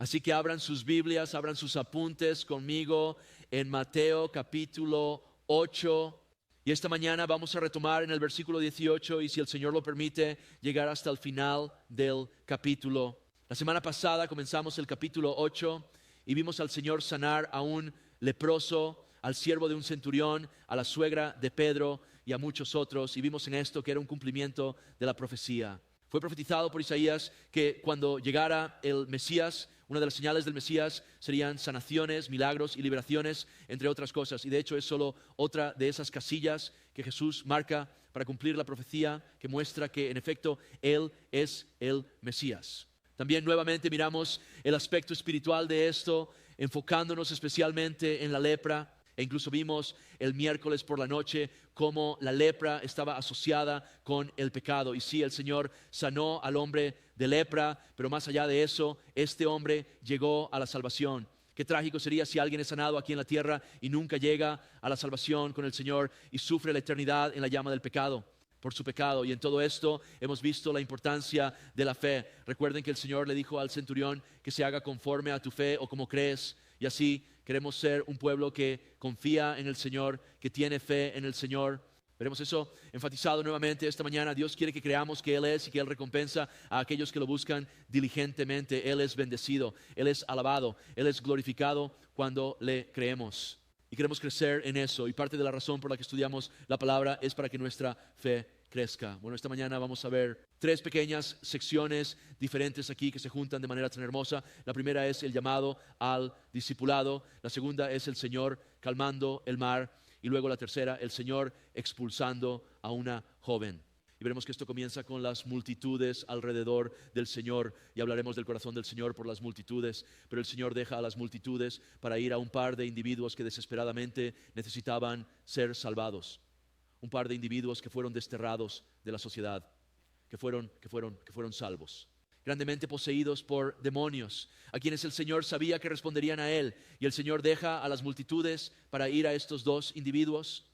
Así que abran sus Biblias, abran sus apuntes conmigo en Mateo capítulo 8. Y esta mañana vamos a retomar en el versículo 18 y si el Señor lo permite, llegar hasta el final del capítulo. La semana pasada comenzamos el capítulo 8 y vimos al Señor sanar a un leproso, al siervo de un centurión, a la suegra de Pedro y a muchos otros. Y vimos en esto que era un cumplimiento de la profecía. Fue profetizado por Isaías que cuando llegara el Mesías, una de las señales del Mesías serían sanaciones, milagros y liberaciones, entre otras cosas. Y de hecho es solo otra de esas casillas que Jesús marca para cumplir la profecía que muestra que en efecto Él es el Mesías. También nuevamente miramos el aspecto espiritual de esto, enfocándonos especialmente en la lepra. E incluso vimos el miércoles por la noche cómo la lepra estaba asociada con el pecado. Y sí, el Señor sanó al hombre de lepra, pero más allá de eso, este hombre llegó a la salvación. Qué trágico sería si alguien es sanado aquí en la tierra y nunca llega a la salvación con el Señor y sufre la eternidad en la llama del pecado, por su pecado. Y en todo esto hemos visto la importancia de la fe. Recuerden que el Señor le dijo al centurión que se haga conforme a tu fe o como crees. Y así queremos ser un pueblo que confía en el Señor, que tiene fe en el Señor. Veremos eso enfatizado nuevamente esta mañana. Dios quiere que creamos que Él es y que Él recompensa a aquellos que lo buscan diligentemente. Él es bendecido, Él es alabado, Él es glorificado cuando le creemos. Y queremos crecer en eso. Y parte de la razón por la que estudiamos la palabra es para que nuestra fe crezca. Bueno, esta mañana vamos a ver 3 pequeñas secciones diferentes aquí que se juntan de manera tan hermosa. La primera es el llamado al discipulado. La segunda es el Señor calmando el mar. Y luego la tercera, el Señor expulsando a una joven. Y veremos que esto comienza con las multitudes alrededor del Señor. Y hablaremos del corazón del Señor por las multitudes. Pero el Señor deja a las multitudes para ir a un par de individuos que desesperadamente necesitaban ser salvados. Un par de individuos que fueron desterrados de la sociedad, que fueron salvos, grandemente poseídos por demonios, a quienes el Señor sabía que responderían a Él. Y el Señor deja a las multitudes para ir a estos 2 individuos.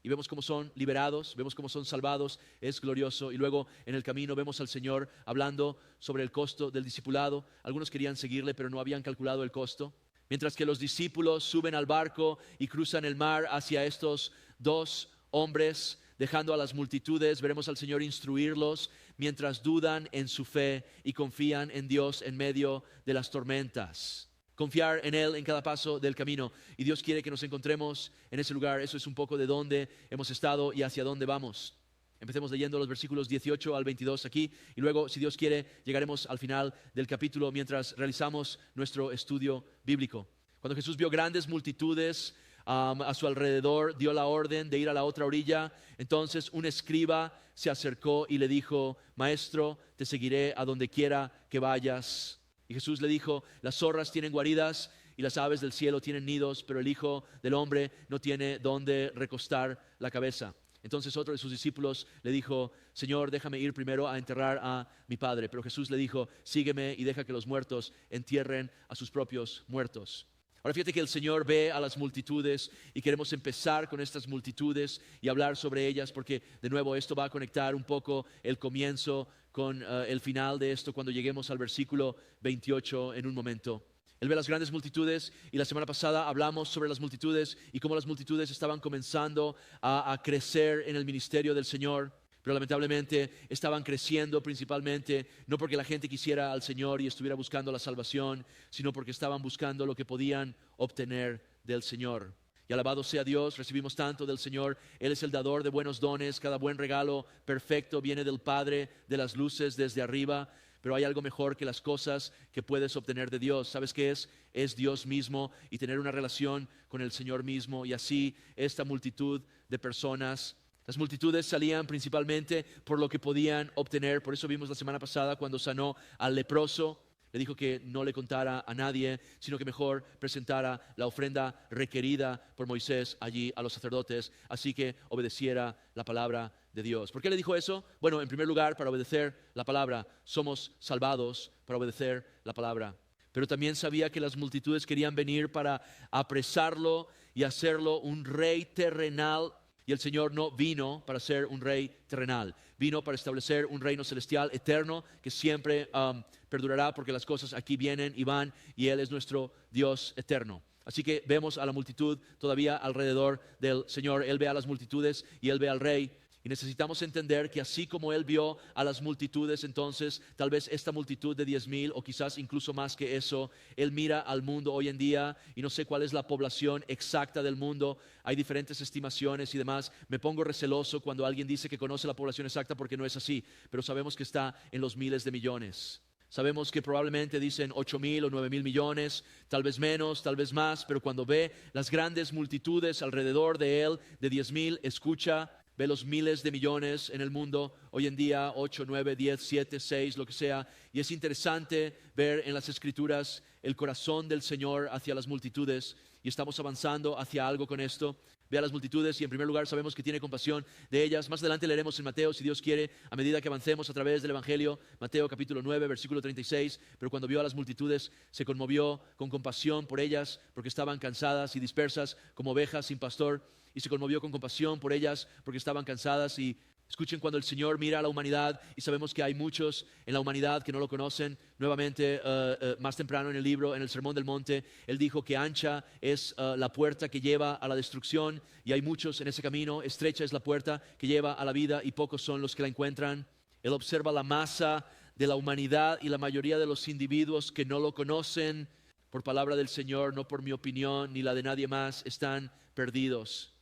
Y vemos cómo son liberados, vemos cómo son salvados, es glorioso. Y luego en el camino vemos al Señor hablando sobre el costo del discipulado. Algunos querían seguirle, pero no habían calculado el costo. Mientras que los discípulos suben al barco y cruzan el mar hacia estos 2 hombres, dejando a las multitudes, veremos al Señor instruirlos mientras dudan en su fe y confían en Dios en medio de las tormentas. Confiar en Él en cada paso del camino. Y Dios quiere que nos encontremos en ese lugar. Eso es un poco de dónde hemos estado y hacia dónde vamos. Empecemos leyendo los versículos 18 al 22 aquí. Y luego, si Dios quiere, llegaremos al final del capítulo mientras realizamos nuestro estudio bíblico. Cuando Jesús vio grandes multitudes a su alrededor, dio la orden de ir a la otra orilla. Entonces un escriba se acercó y le dijo: Maestro, te seguiré a donde quiera que vayas. Y Jesús le dijo: las zorras tienen guaridas y las aves del cielo tienen nidos, pero el Hijo del Hombre no tiene dónde recostar la cabeza. Entonces otro de sus discípulos le dijo: Señor, déjame ir primero a enterrar a mi padre. Pero Jesús le dijo: sígueme y deja que los muertos entierren a sus propios muertos. Ahora fíjate que el Señor ve a las multitudes y queremos empezar con estas multitudes y hablar sobre ellas, porque de nuevo esto va a conectar un poco el comienzo con el final de esto cuando lleguemos al versículo 28 en un momento. Él ve las grandes multitudes y la semana pasada hablamos sobre las multitudes y cómo las multitudes estaban comenzando a crecer en el ministerio del Señor. Pero lamentablemente estaban creciendo principalmente no porque la gente quisiera al Señor y estuviera buscando la salvación, sino porque estaban buscando lo que podían obtener del Señor. Y alabado sea Dios, recibimos tanto del Señor. Él es el dador de buenos dones. Cada buen regalo perfecto viene del Padre de las luces desde arriba. Pero hay algo mejor que las cosas que puedes obtener de Dios. ¿Sabes qué es? Es Dios mismo y tener una relación con el Señor mismo. Y así esta multitud de personas, las multitudes salían principalmente por lo que podían obtener. Por eso vimos la semana pasada cuando sanó al leproso. Le dijo que no le contara a nadie, sino que mejor presentara la ofrenda requerida por Moisés allí a los sacerdotes, así que obedeciera la palabra de Dios. ¿Por qué le dijo eso? Bueno, en primer lugar, para obedecer la palabra. Somos salvados para obedecer la palabra. Pero también sabía que las multitudes querían venir para apresarlo y hacerlo un rey terrenal Y el Señor no vino para ser un rey terrenal, vino para establecer un reino celestial eterno que siempre perdurará, porque las cosas aquí vienen y van y Él es nuestro Dios eterno. Así que vemos a la multitud todavía alrededor del Señor. Él ve a las multitudes y Él ve al rey. Y necesitamos entender que así como Él vio a las multitudes, entonces tal vez esta multitud de 10,000 o quizás incluso más que eso, Él mira al mundo hoy en día, y no sé cuál es la población exacta del mundo, hay diferentes estimaciones y demás. Me pongo receloso cuando alguien dice que conoce la población exacta, porque no es así, pero sabemos que está en los miles de millones. Sabemos que probablemente dicen 8,000 o 9,000 millones, tal vez menos, tal vez más, pero cuando ve las grandes multitudes alrededor de Él, de 10,000, escucha, ve los miles de millones en el mundo hoy en día, 8, 9, 10, 7, 6, lo que sea. Y es interesante ver en las Escrituras el corazón del Señor hacia las multitudes, y estamos avanzando hacia algo con esto. Ve a las multitudes y en primer lugar sabemos que tiene compasión de ellas. Más adelante leeremos en Mateo, si Dios quiere, a medida que avancemos a través del Evangelio, Mateo capítulo 9, versículo 36. Pero cuando vio a las multitudes, se conmovió con compasión por ellas, porque estaban cansadas y dispersas como ovejas sin pastor. Y se conmovió con compasión por ellas, porque estaban cansadas. Y escuchen, cuando el Señor mira a la humanidad, y sabemos que hay muchos en la humanidad que no lo conocen. Nuevamente, más temprano en el libro, en el Sermón del Monte, Él dijo que ancha es la puerta que lleva a la destrucción, y hay muchos en ese camino. Estrecha es la puerta que lleva a la vida, y pocos son los que la encuentran. Él observa la masa de la humanidad y la mayoría de los individuos que no lo conocen, por palabra del Señor, no por mi opinión ni la de nadie más, están perdidos.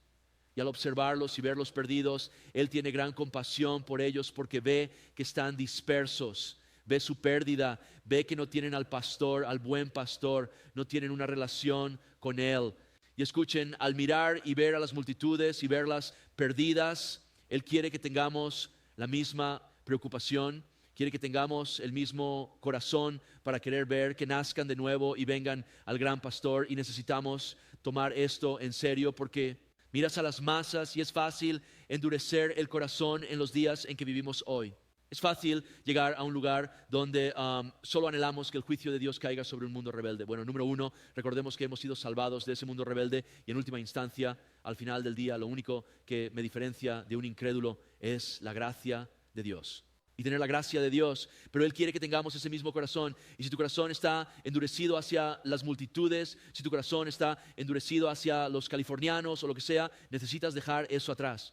Y al observarlos y verlos perdidos, Él tiene gran compasión por ellos, porque ve que están dispersos, ve su pérdida, ve que no tienen al pastor, al buen pastor, no tienen una relación con Él. Y escuchen, al mirar y ver a las multitudes y verlas perdidas, Él quiere que tengamos la misma preocupación, quiere que tengamos el mismo corazón para querer ver que nazcan de nuevo y vengan al gran pastor. Y necesitamos tomar esto en serio, porque miras a las masas y es fácil endurecer el corazón en los días en que vivimos hoy. Es fácil llegar a un lugar donde solo anhelamos que el juicio de Dios caiga sobre un mundo rebelde. Bueno, número uno, recordemos que hemos sido salvados de ese mundo rebelde, y en última instancia, al final del día, lo único que me diferencia de un incrédulo es la gracia de Dios. Y tener la gracia de Dios, pero Él quiere que tengamos ese mismo corazón. Y si tu corazón está endurecido hacia las multitudes, si tu corazón está endurecido hacia los californianos o lo que sea, necesitas dejar eso atrás,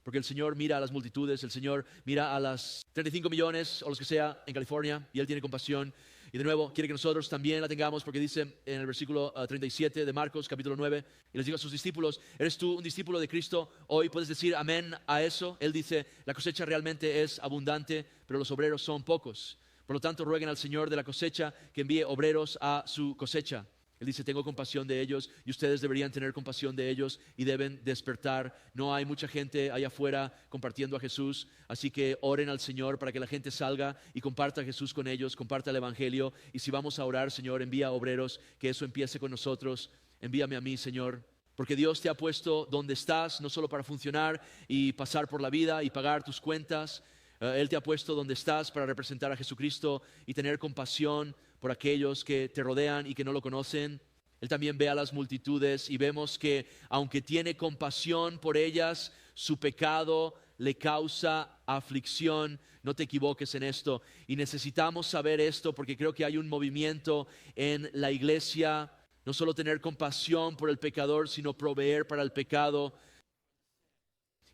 porque el Señor mira a las multitudes, el Señor mira a las 35 millones o los que sea en California, y Él tiene compasión. Y de nuevo, quiere que nosotros también la tengamos, porque dice en el versículo 37 de Marcos capítulo 9, y les digo a sus discípulos: ¿eres tú un discípulo de Cristo hoy? ¿Puedes decir amén a eso? Él dice: la cosecha realmente es abundante, pero los obreros son pocos. Por lo tanto, rueguen al Señor de la cosecha que envíe obreros a su cosecha. Él dice: tengo compasión de ellos, y ustedes deberían tener compasión de ellos y deben despertar. No hay mucha gente allá afuera compartiendo a Jesús, así que oren al Señor para que la gente salga y comparta a Jesús con ellos, comparta el Evangelio. Y si vamos a orar: Señor, envía obreros, que eso empiece con nosotros. Envíame a mí, Señor, porque Dios te ha puesto donde estás, no solo para funcionar y pasar por la vida y pagar tus cuentas. Él te ha puesto donde estás para representar a Jesucristo y tener compasión por aquellos que te rodean y que no lo conocen. Él también ve a las multitudes, y vemos que aunque tiene compasión por ellas, su pecado le causa aflicción. No te equivoques en esto, y necesitamos saber esto, porque creo que hay un movimiento en la iglesia, no solo tener compasión por el pecador, sino proveer para el pecado.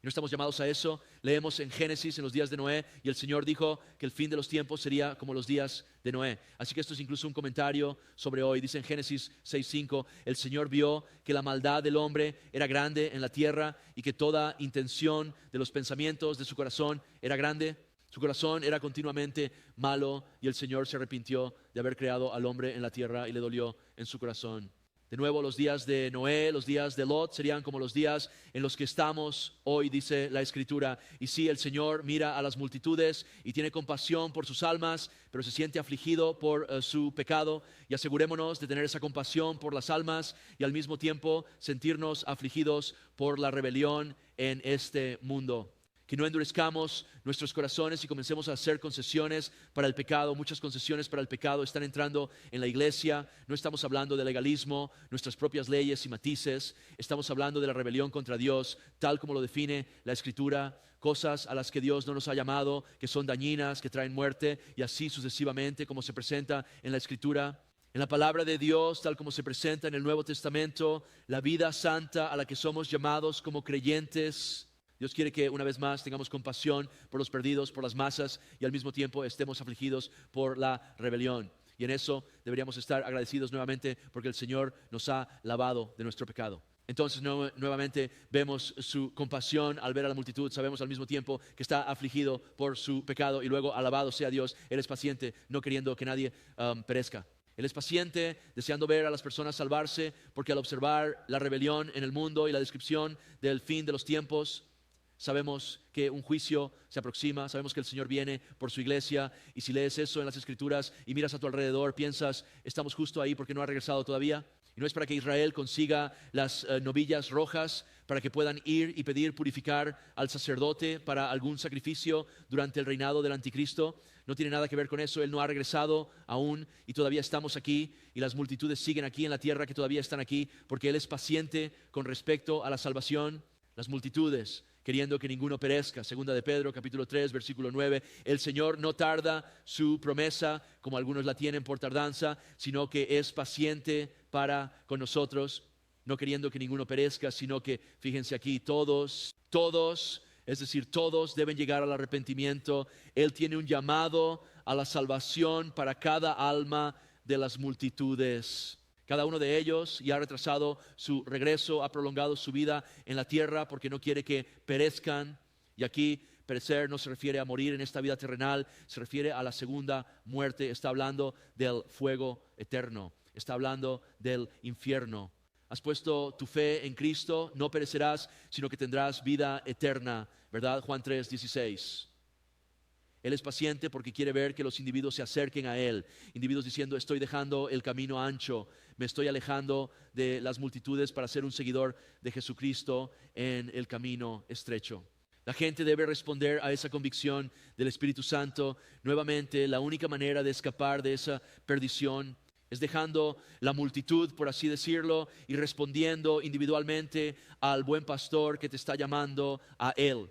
Y no estamos llamados a eso. Leemos en Génesis, en los días de Noé, y el Señor dijo que el fin de los tiempos sería como los días de Noé. Así que esto es incluso un comentario sobre hoy. Dice en Génesis 6:5: el Señor vio que la maldad del hombre era grande en la tierra, y que toda intención de los pensamientos de su corazón era grande. Su corazón era continuamente malo, y el Señor se arrepintió de haber creado al hombre en la tierra, y le dolió en su corazón. De nuevo, los días de Noé, los días de Lot serían como los días en los que estamos hoy, dice la Escritura. Y sí, el Señor mira a las multitudes y tiene compasión por sus almas, pero se siente afligido por su pecado. Y asegurémonos de tener esa compasión por las almas y al mismo tiempo sentirnos afligidos por la rebelión en este mundo. que no endurezcamos nuestros corazones y comencemos a hacer concesiones para el pecado. Muchas concesiones para el pecado están entrando en la iglesia. No estamos hablando de legalismo, nuestras propias leyes y matices. Estamos hablando de la rebelión contra Dios, tal como lo define la Escritura. Cosas a las que Dios no nos ha llamado, que son dañinas, que traen muerte, y así sucesivamente como se presenta en la Escritura. En la palabra de Dios, tal como se presenta en el Nuevo Testamento, la vida santa a la que somos llamados como creyentes. Dios quiere que una vez más tengamos compasión por los perdidos, por las masas, y al mismo tiempo estemos afligidos por la rebelión. Y en eso deberíamos estar agradecidos nuevamente porque el Señor nos ha lavado de nuestro pecado. Entonces nuevamente vemos su compasión al ver a la multitud. Sabemos al mismo tiempo que está afligido por su pecado, y luego alabado sea Dios. Él es paciente, no queriendo que nadie perezca. Él es paciente, deseando ver a las personas salvarse, porque al observar la rebelión en el mundo y la descripción del fin de los tiempos, sabemos que un juicio se aproxima, sabemos que el Señor viene por su iglesia, y si lees eso en las Escrituras y miras a tu alrededor, piensas, estamos justo ahí porque no ha regresado todavía. Y no es para que Israel consiga las novillas rojas para que puedan ir y pedir purificar al sacerdote para algún sacrificio durante el reinado del anticristo. No tiene nada que ver con eso. Él no ha regresado aún y todavía estamos aquí, y las multitudes siguen aquí en la tierra que todavía están aquí, porque Él es paciente con respecto a la salvación. Las multitudes queriendo que ninguno perezca. Segunda de Pedro, capítulo 3, versículo 9. El Señor no tarda su promesa, como algunos la tienen por tardanza, sino que es paciente para con nosotros, no queriendo que ninguno perezca, sino que, fíjense aquí, todos, es decir, todos deben llegar al arrepentimiento. Él tiene un llamado a la salvación para cada alma de las multitudes. Cada uno de ellos ya ha retrasado su regreso, ha prolongado su vida en la tierra porque no quiere que perezcan. Y aquí perecer no se refiere a morir en esta vida terrenal, se refiere a la segunda muerte. Está hablando del fuego eterno, está hablando del infierno. Has puesto tu fe en Cristo, no perecerás, sino que tendrás vida eterna, ¿verdad? Juan 3:16. Él es paciente porque quiere ver que los individuos se acerquen a Él. Individuos diciendo, estoy dejando el camino ancho, me estoy alejando de las multitudes para ser un seguidor de Jesucristo en el camino estrecho. La gente debe responder a esa convicción del Espíritu Santo. Nuevamente, la única manera de escapar de esa perdición es dejando la multitud, por así decirlo, y respondiendo individualmente al buen pastor que te está llamando a Él.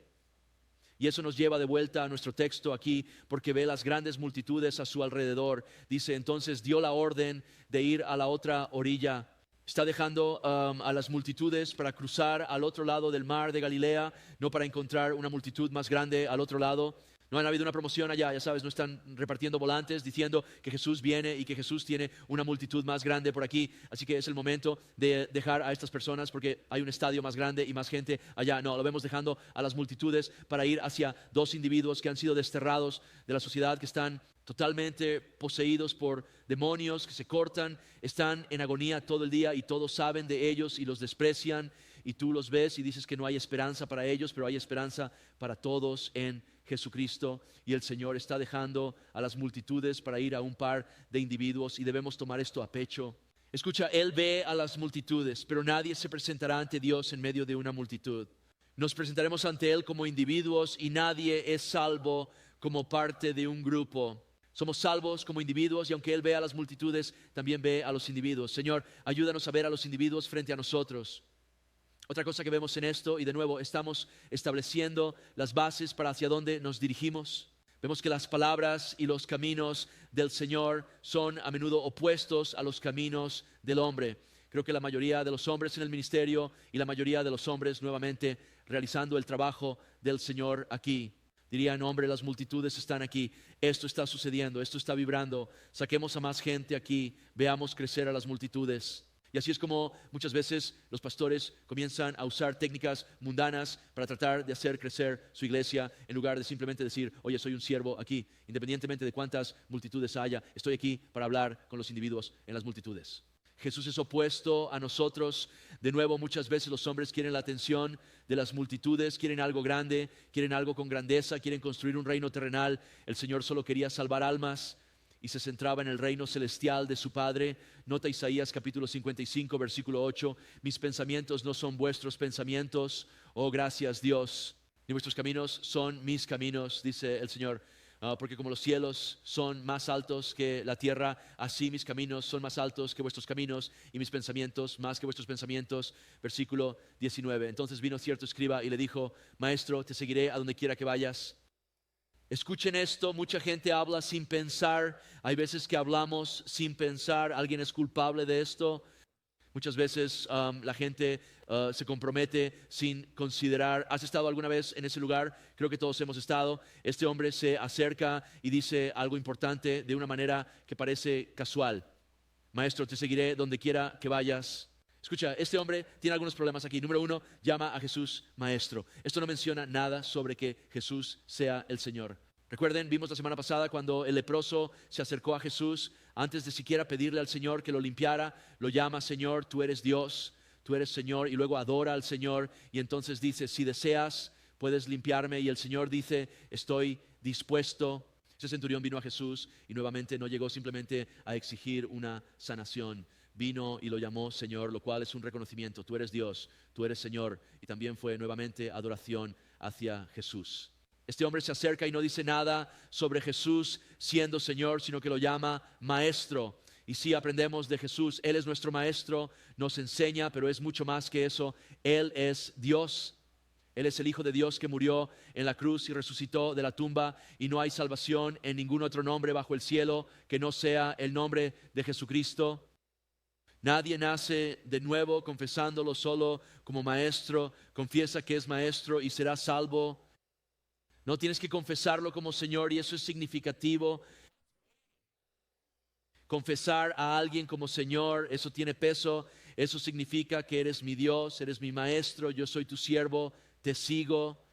Y eso nos lleva de vuelta a nuestro texto aquí, porque ve las grandes multitudes a su alrededor. Dice, entonces dio la orden de ir a la otra orilla. Está dejando a las multitudes para cruzar al otro lado del mar de Galilea, no para encontrar una multitud más grande al otro lado. No han habido una promoción allá, ya sabes, no están repartiendo volantes diciendo que Jesús viene y que Jesús tiene una multitud más grande por aquí. Así que es el momento de dejar a estas personas porque hay un estadio más grande y más gente allá. No, lo vemos dejando a las multitudes para ir hacia dos individuos que han sido desterrados de la sociedad, que están totalmente poseídos por demonios, que se cortan, están en agonía todo el día y todos saben de ellos y los desprecian. Y tú los ves y dices que no hay esperanza para ellos, pero hay esperanza para todos en Jesucristo. Y el Señor está dejando a las multitudes para ir a un par de individuos, y debemos tomar esto a pecho. Escucha, Él ve a las multitudes, pero nadie se presentará ante Dios en medio de una multitud. Nos presentaremos ante Él como individuos y nadie es salvo como parte de un grupo. Somos salvos como individuos, y aunque Él ve a las multitudes, también ve a los individuos. Señor, ayúdanos a ver a los individuos frente a nosotros. Otra cosa que vemos en esto, y de nuevo estamos estableciendo las bases para hacia dónde nos dirigimos. Vemos que las palabras y los caminos del Señor son a menudo opuestos a los caminos del hombre. Creo que la mayoría de los hombres en el ministerio y la mayoría de los hombres nuevamente realizando el trabajo del Señor aquí dirían, hombre, las multitudes están aquí, esto está sucediendo, esto está vibrando, saquemos a más gente aquí, veamos crecer a las multitudes. Y así es como muchas veces los pastores comienzan a usar técnicas mundanas para tratar de hacer crecer su iglesia, en lugar de simplemente decir, oye, soy un siervo aquí, independientemente de cuántas multitudes haya, estoy aquí para hablar con los individuos en las multitudes. Jesús es opuesto a nosotros. De nuevo, muchas veces los hombres quieren la atención de las multitudes, quieren algo grande, quieren algo con grandeza, quieren construir un reino terrenal. El Señor solo quería salvar almas y se centraba en el reino celestial de su Padre. Nota Isaías capítulo 55, versículo 8. Mis pensamientos no son vuestros pensamientos, oh gracias Dios. ni vuestros caminos son mis caminos, dice el Señor. Porque como los cielos son más altos que la tierra, así mis caminos son más altos que vuestros caminos y mis pensamientos más que vuestros pensamientos. Versículo 19. Entonces vino cierto escriba y le dijo: Maestro, te seguiré a donde quiera que vayas. Escuchen esto, mucha gente habla sin pensar. Hay veces que hablamos sin pensar. ¿Alguien es culpable de esto? Muchas veces la gente se compromete sin considerar. ¿Has estado alguna vez en ese lugar? Creo que todos hemos estado. Este hombre se acerca y dice algo importante de una manera que parece casual. Maestro, te seguiré donde quiera que vayas. Escucha, este hombre tiene algunos problemas aquí. Número 1, llama a Jesús maestro. Esto no menciona nada sobre que Jesús sea el Señor. Recuerden, vimos la semana pasada cuando el leproso se acercó a Jesús, antes de siquiera pedirle al Señor que lo limpiara, lo llama: Señor, tú eres Dios, tú eres Señor, y luego adora al Señor, y entonces dice: si deseas, puedes limpiarme, y el Señor dice: estoy dispuesto. Ese centurión vino a Jesús y nuevamente no llegó simplemente a exigir una sanación. Vino y lo llamó Señor, lo cual es un reconocimiento: tú eres Dios, tú eres Señor, y también fue nuevamente adoración hacia Jesús. Este hombre se acerca y no dice nada sobre Jesús siendo Señor, sino que lo llama maestro. Y sí, aprendemos de Jesús. Él es nuestro maestro, nos enseña, pero es mucho más que eso. Él es Dios. Él es el Hijo de Dios que murió en la cruz y resucitó de la tumba, y no hay salvación en ningún otro nombre bajo el cielo que no sea el nombre de Jesucristo. Nadie nace de nuevo confesándolo solo como maestro. Confiesa que es maestro y será salvo. No tienes que confesarlo como Señor, y eso es significativo. Confesar a alguien como Señor, eso tiene peso. Eso significa que eres mi Dios, eres mi maestro, yo soy tu siervo, te sigo.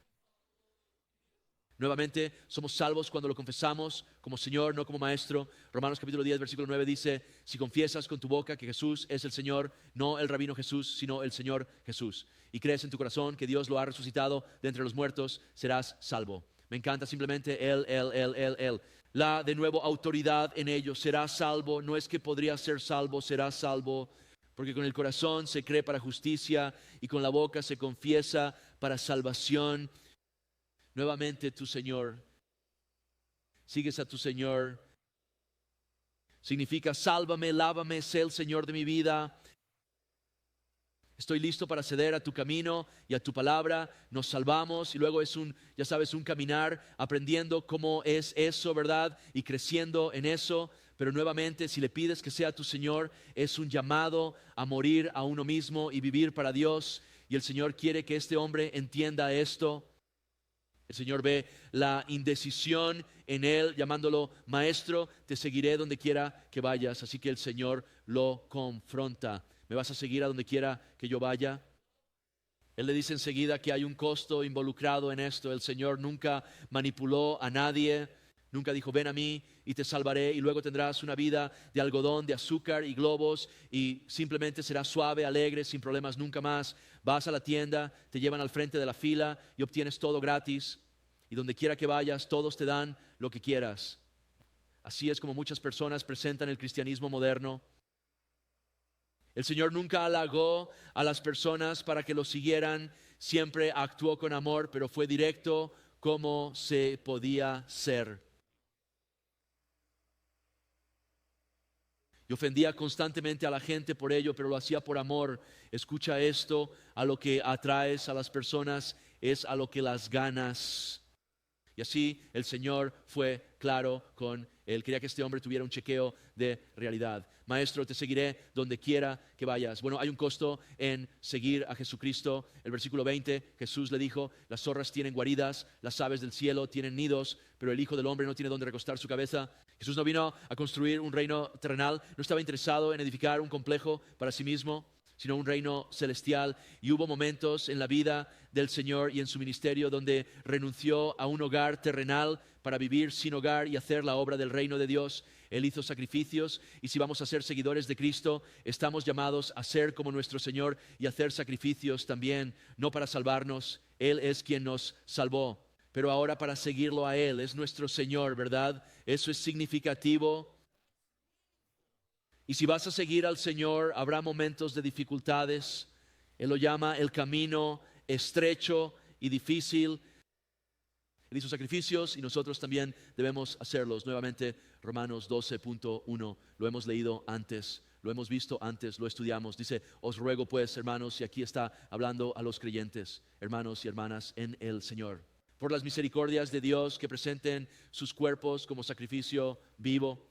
Nuevamente, somos salvos cuando lo confesamos como Señor, no como maestro. Romanos capítulo 10, versículo 9 dice: si confiesas con tu boca que Jesús es el Señor, no el rabino Jesús, sino el Señor Jesús, y crees en tu corazón que Dios lo ha resucitado de entre los muertos, serás salvo. Me encanta simplemente Él. La, de nuevo, autoridad en ello. Serás salvo. No es que podría ser salvo, serás salvo. Porque con el corazón se cree para justicia y con la boca se confiesa para salvación. Nuevamente, tu Señor. Sigues a tu Señor. Significa: sálvame, lávame, sé el Señor de mi vida. Estoy listo para ceder a tu camino y a tu palabra. Nos salvamos y luego es un caminar aprendiendo cómo es eso, ¿verdad? Y creciendo en eso. Pero nuevamente, si le pides que sea tu Señor, es un llamado a morir a uno mismo y vivir para Dios. Y el Señor quiere que este hombre entienda esto. El Señor ve la indecisión en él, llamándolo maestro. Te seguiré donde quiera que vayas. Así que el Señor lo confronta. ¿Me vas a seguir a donde quiera que yo vaya? Él le dice enseguida que hay un costo involucrado en esto. El Señor nunca manipuló a nadie. Nunca dijo: ven a mí y te salvaré, y luego tendrás una vida de algodón, de azúcar y globos, y simplemente serás suave, alegre, sin problemas nunca más. Vas a la tienda, te llevan al frente de la fila y obtienes todo gratis. Y donde quiera que vayas, todos te dan lo que quieras. Así es como muchas personas presentan el cristianismo moderno. El Señor nunca halagó a las personas para que lo siguieran. Siempre actuó con amor, pero fue directo como se podía ser. Y ofendía constantemente a la gente por ello, pero lo hacía por amor. Escucha esto: a lo que atraes a las personas es a lo que las ganas. Y así el Señor fue claro con él. Quería que este hombre tuviera un chequeo de realidad. Maestro, te seguiré donde quiera que vayas. Bueno, hay un costo en seguir a Jesucristo. El versículo 20, Jesús le dijo: las zorras tienen guaridas, las aves del cielo tienen nidos, pero el Hijo del Hombre no tiene donde recostar su cabeza. Jesús no vino a construir un reino terrenal, no estaba interesado en edificar un complejo para sí mismo, sino un reino celestial. Y hubo momentos en la vida del Señor y en su ministerio donde renunció a un hogar terrenal para vivir sin hogar y hacer la obra del reino de Dios. Él hizo sacrificios, y si vamos a ser seguidores de Cristo, estamos llamados a ser como nuestro Señor y hacer sacrificios también, no para salvarnos. Él es quien nos salvó, pero ahora para seguirlo a Él. Es nuestro Señor, ¿verdad? Eso es significativo. Y si vas a seguir al Señor, habrá momentos de dificultades. Él lo llama el camino estrecho y difícil. Él hizo sacrificios y nosotros también debemos hacerlos. Nuevamente, Romanos 12.1, lo hemos leído antes, lo hemos visto antes, lo estudiamos. Dice, os ruego pues, hermanos, y aquí está hablando a los creyentes, hermanos y hermanas en el Señor, por las misericordias de Dios, que presenten sus cuerpos como sacrificio vivo.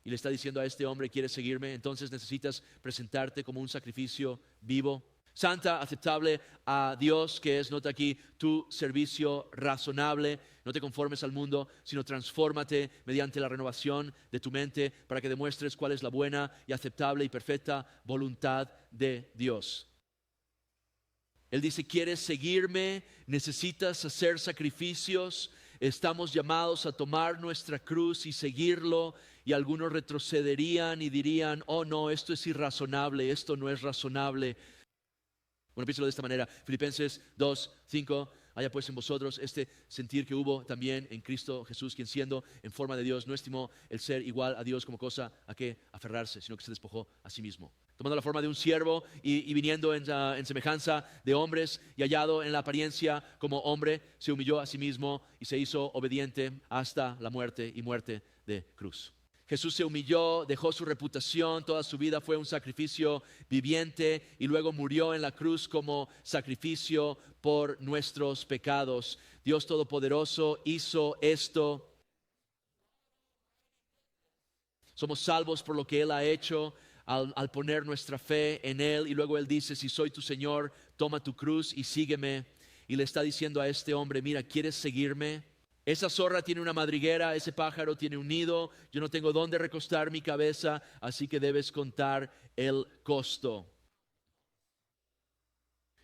Y le está diciendo a este hombre, ¿quieres seguirme? Entonces necesitas presentarte como un sacrificio vivo, santa, aceptable a Dios, que es, nota aquí, tu servicio razonable. No te conformes al mundo, sino transfórmate mediante la renovación de tu mente para que demuestres cuál es la buena y aceptable y perfecta voluntad de Dios. Él dice, ¿quieres seguirme? ¿Necesitas hacer sacrificios? Estamos llamados a tomar nuestra cruz y seguirlo, y algunos retrocederían y dirían, oh no, esto es irrazonable, esto no es razonable. Bueno, piénsalo de esta manera, Filipenses 2:5, haya pues en vosotros este sentir que hubo también en Cristo Jesús, quien siendo en forma de Dios no estimó el ser igual a Dios como cosa a que aferrarse, sino que se despojó a sí mismo, tomando la forma de un siervo y viniendo en semejanza de hombres, y hallado en la apariencia como hombre, se humilló a sí mismo y se hizo obediente hasta la muerte y muerte de cruz. Jesús se humilló, dejó su reputación, toda su vida fue un sacrificio viviente y luego murió en la cruz como sacrificio por nuestros pecados. Dios Todopoderoso hizo esto. Somos salvos por lo que Él ha hecho al poner nuestra fe en Él. Y luego Él dice, si soy tu Señor, toma tu cruz y sígueme. Y le está diciendo a este hombre, mira, ¿quieres seguirme? Esa zorra tiene una madriguera, ese pájaro tiene un nido, yo no tengo dónde recostar mi cabeza, así que debes contar el costo.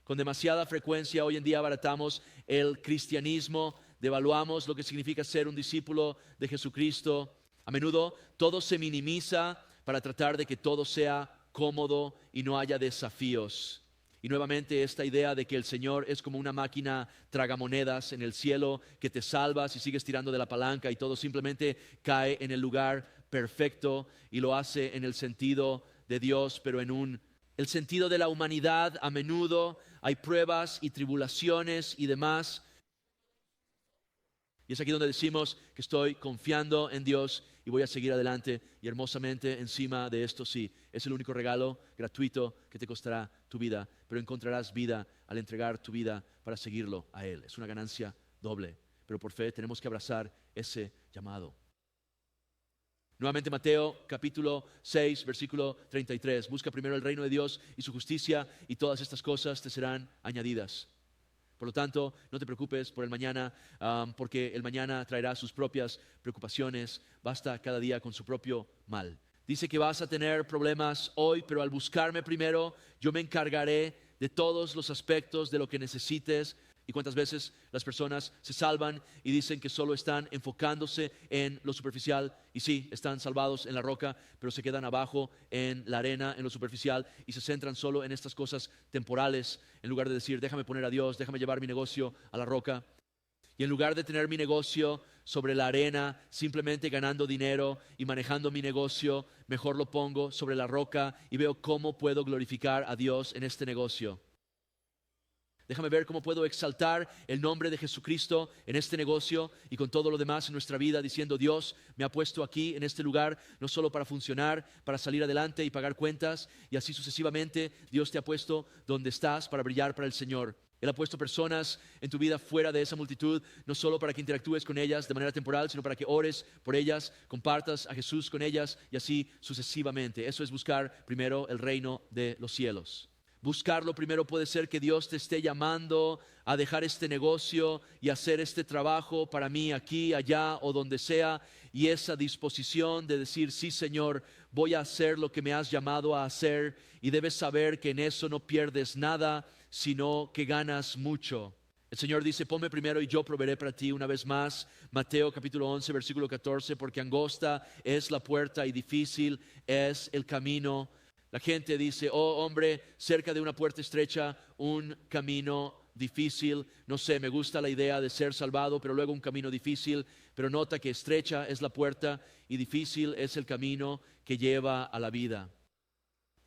Con demasiada frecuencia hoy en día abaratamos el cristianismo, devaluamos lo que significa ser un discípulo de Jesucristo. A menudo todo se minimiza para tratar de que todo sea cómodo y no haya desafíos. Y nuevamente esta idea de que el Señor es como una máquina tragamonedas en el cielo, que te salvas y sigues tirando de la palanca y todo simplemente cae en el lugar perfecto, y lo hace en el sentido de Dios, pero en el sentido de la humanidad. A menudo hay pruebas y tribulaciones y demás. Y es aquí donde decimos que estoy confiando en Dios y voy a seguir adelante, y hermosamente encima de esto sí, es el único regalo gratuito que te costará tu vida, pero encontrarás vida al entregar tu vida para seguirlo a Él. Es una ganancia doble, pero por fe tenemos que abrazar ese llamado. Nuevamente Mateo capítulo 6 versículo 33, busca primero el reino de Dios y su justicia, y todas estas cosas te serán añadidas. Por lo tanto, no te preocupes por el mañana, porque el mañana traerá sus propias preocupaciones. Basta cada día con su propio mal. Dice que vas a tener problemas hoy, pero al buscarme primero, yo me encargaré de todos los aspectos de lo que necesites. ¿Y cuántas veces las personas se salvan y dicen que solo están enfocándose en lo superficial? Y sí, están salvados en la roca, pero se quedan abajo en la arena, en lo superficial, y se centran solo en estas cosas temporales, en lugar de decir, déjame poner a Dios, déjame llevar mi negocio a la roca. Y en lugar de tener mi negocio sobre la arena, simplemente ganando dinero y manejando mi negocio, mejor lo pongo sobre la roca y veo cómo puedo glorificar a Dios en este negocio. Déjame ver cómo puedo exaltar el nombre de Jesucristo en este negocio y con todo lo demás en nuestra vida, diciendo, Dios me ha puesto aquí en este lugar no solo para funcionar, para salir adelante y pagar cuentas, y así sucesivamente. Dios te ha puesto donde estás para brillar para el Señor. Él ha puesto personas en tu vida fuera de esa multitud, no solo para que interactúes con ellas de manera temporal, sino para que ores por ellas, compartas a Jesús con ellas, y así sucesivamente. Eso es buscar primero el reino de los cielos. Buscarlo primero puede ser que Dios te esté llamando a dejar este negocio y hacer este trabajo para mí aquí, allá o donde sea, y esa disposición de decir, sí Señor, voy a hacer lo que me has llamado a hacer, y debes saber que en eso no pierdes nada, sino que ganas mucho. El Señor dice, ponme primero y yo proveeré para ti. Una vez más, Mateo capítulo 11 versículo 14, porque angosta es la puerta y difícil es el camino. La gente dice, oh hombre, cerca de una puerta estrecha, un camino difícil. No sé, me gusta la idea de ser salvado, pero luego un camino difícil. Pero nota que estrecha es la puerta y difícil es el camino que lleva a la vida.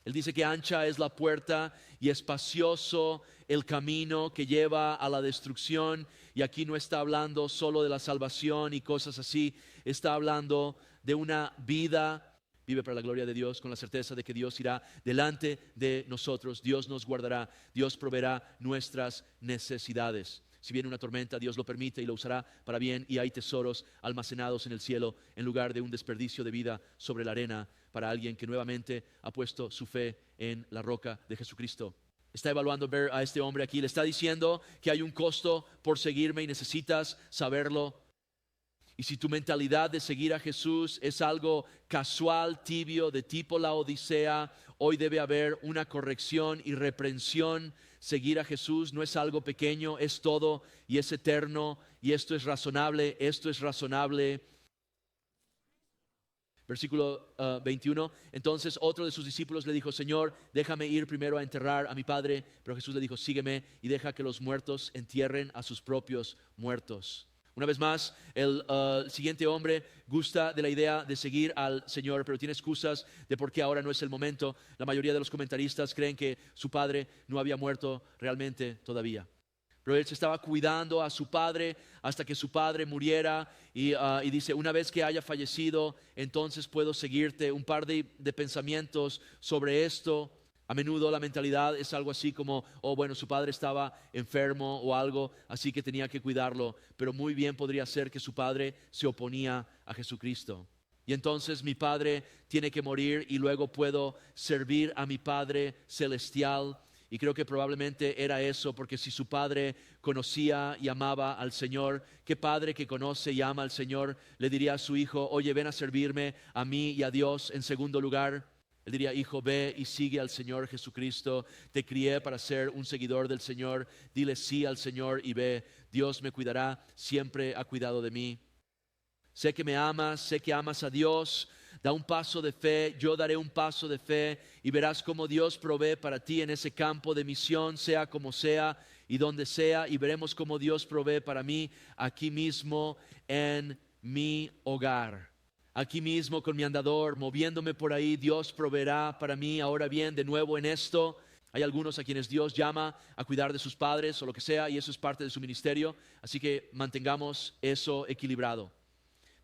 Él dice que ancha es la puerta y espacioso el camino que lleva a la destrucción. Y aquí no está hablando solo de la salvación y cosas así. Está hablando de una vida. Vive para la gloria de Dios con la certeza de que Dios irá delante de nosotros. Dios nos guardará. Dios proveerá nuestras necesidades. Si viene una tormenta, Dios lo permite y lo usará para bien. Y hay tesoros almacenados en el cielo en lugar de un desperdicio de vida sobre la arena para alguien que nuevamente ha puesto su fe en la roca de Jesucristo. Está evaluando ver a este hombre aquí. Le está diciendo que hay un costo por seguirme y necesitas saberlo. Y si tu mentalidad de seguir a Jesús es algo casual, tibio, de tipo la Odisea, hoy debe haber una corrección y reprensión. Seguir a Jesús no es algo pequeño, es todo y es eterno. Y esto es razonable, esto es razonable. Versículo 21, entonces otro de sus discípulos le dijo: Señor, déjame ir primero a enterrar a mi padre. Pero Jesús le dijo: sígueme y deja que los muertos entierren a sus propios muertos. Una vez más, el siguiente hombre gusta de la idea de seguir al Señor, pero tiene excusas de por qué ahora no es el momento. La mayoría de los comentaristas creen que su padre no había muerto realmente todavía. Pero él se estaba cuidando a su padre hasta que su padre muriera y dice: una vez que haya fallecido, entonces puedo seguirte. Un par de pensamientos sobre esto. A menudo la mentalidad es algo así como: oh, bueno, su padre estaba enfermo o algo, así que tenía que cuidarlo. Pero muy bien podría ser que su padre se oponía a Jesucristo. Y entonces mi padre tiene que morir y luego puedo servir a mi Padre celestial. Y creo que probablemente era eso, porque si su padre conocía y amaba al Señor, ¿qué padre que conoce y ama al Señor le diría a su hijo: oye, ven a servirme a mí y a Dios en segundo lugar? Él diría: hijo, ve y sigue al Señor Jesucristo. Te crié para ser un seguidor del Señor. Dile sí al Señor y ve. Dios me cuidará, siempre ha cuidado de mí. Sé que me amas, sé que amas a Dios. Da un paso de fe, yo daré un paso de fe y verás cómo Dios provee para ti en ese campo de misión, sea como sea y donde sea. Y veremos cómo Dios provee para mí aquí mismo en mi hogar. Aquí mismo con mi andador, moviéndome por ahí, Dios proveerá para mí. Ahora bien, de nuevo en esto, hay algunos a quienes Dios llama a cuidar de sus padres o lo que sea, y eso es parte de su ministerio. Así que mantengamos eso equilibrado.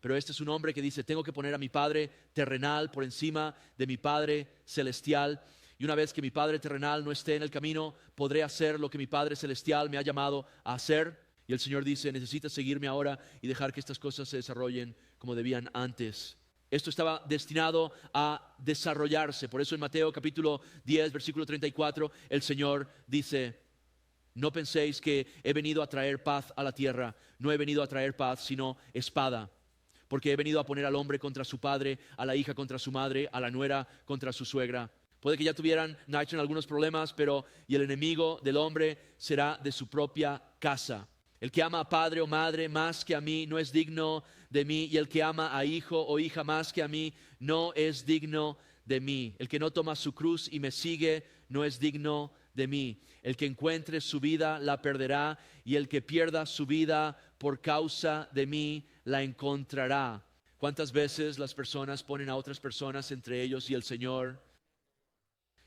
Pero este es un hombre que dice: tengo que poner a mi padre terrenal por encima de mi padre celestial. Y una vez que mi padre terrenal no esté en el camino, podré hacer lo que mi padre celestial me ha llamado a hacer. Y el Señor dice: necesitas seguirme ahora y dejar que estas cosas se desarrollen como debían antes. Esto estaba destinado a desarrollarse. Por eso en Mateo capítulo 10, versículo 34, el Señor dice: no penséis que he venido a traer paz a la tierra. No he venido a traer paz, sino espada. Porque he venido a poner al hombre contra su padre, a la hija contra su madre, a la nuera contra su suegra. Puede que ya tuvieran Nitron algunos problemas, pero y el enemigo del hombre será de su propia casa. El que ama a padre o madre más que a mí no es digno de mí, y el que ama a hijo o hija más que a mí no es digno de mí. El que no toma su cruz y me sigue no es digno de mí. El que encuentre su vida la perderá, y el que pierda su vida por causa de mí la encontrará. ¿Cuántas veces las personas ponen a otras personas entre ellos y el Señor?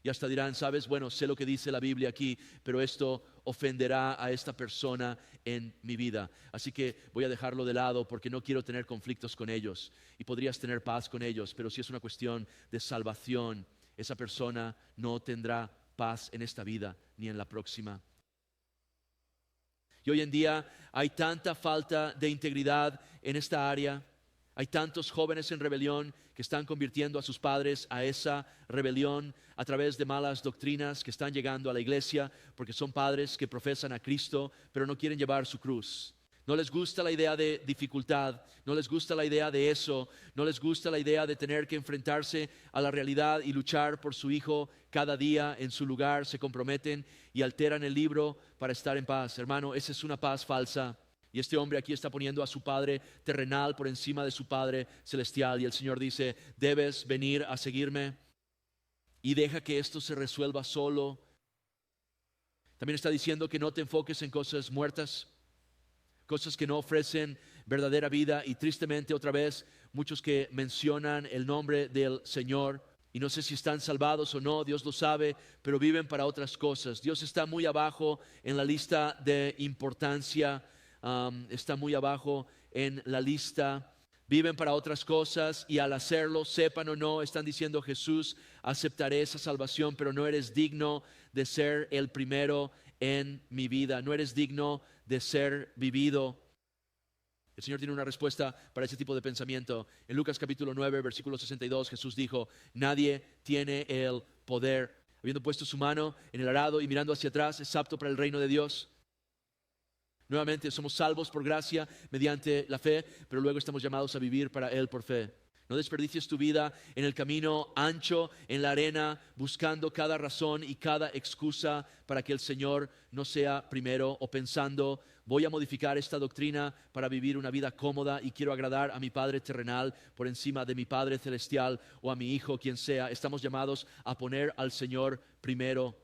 Y hasta dirán: sabes, bueno, sé lo que dice la Biblia aquí, pero esto ofenderá a esta persona en mi vida, así que voy a dejarlo de lado porque no quiero tener conflictos con ellos. Y podrías tener paz con ellos, pero si es una cuestión de salvación, esa persona no tendrá paz en esta vida ni en la próxima. Y hoy en día hay tanta falta de integridad en esta área. Hay tantos jóvenes en rebelión que están convirtiendo a sus padres a esa rebelión a través de malas doctrinas que están llegando a la iglesia porque son padres que profesan a Cristo pero no quieren llevar su cruz. No les gusta la idea de dificultad, no les gusta la idea de eso, no les gusta la idea de tener que enfrentarse a la realidad y luchar por su hijo cada día en su lugar. Se comprometen y alteran el libro para estar en paz. Hermano, esa es una paz falsa. Y este hombre aquí está poniendo a su padre terrenal por encima de su padre celestial. Y el Señor dice: debes venir a seguirme y deja que esto se resuelva solo. También está diciendo que no te enfoques en cosas muertas, cosas que no ofrecen verdadera vida. Y tristemente otra vez muchos que mencionan el nombre del Señor y no sé si están salvados o no, Dios lo sabe, pero viven para otras cosas. Dios está muy abajo en la lista de importancia, está muy abajo en la lista. Viven para otras cosas y al hacerlo, sepan o no, están diciendo: Jesús, aceptaré esa salvación, pero no eres digno de ser el primero en mi vida, no eres digno de ser vivido. El Señor tiene una respuesta para ese tipo de pensamiento. En Lucas capítulo 9, versículo 62, Jesús dijo: nadie tiene el poder, habiendo puesto su mano en el arado y mirando hacia atrás, es apto para el reino de Dios. Nuevamente, somos salvos por gracia mediante la fe, pero luego estamos llamados a vivir para Él por fe. No desperdicies tu vida en el camino ancho, en la arena, buscando cada razón y cada excusa para que el Señor no sea primero, o pensando: voy a modificar esta doctrina para vivir una vida cómoda y quiero agradar a mi Padre terrenal por encima de mi Padre celestial o a mi Hijo, quien sea. Estamos llamados a poner al Señor primero.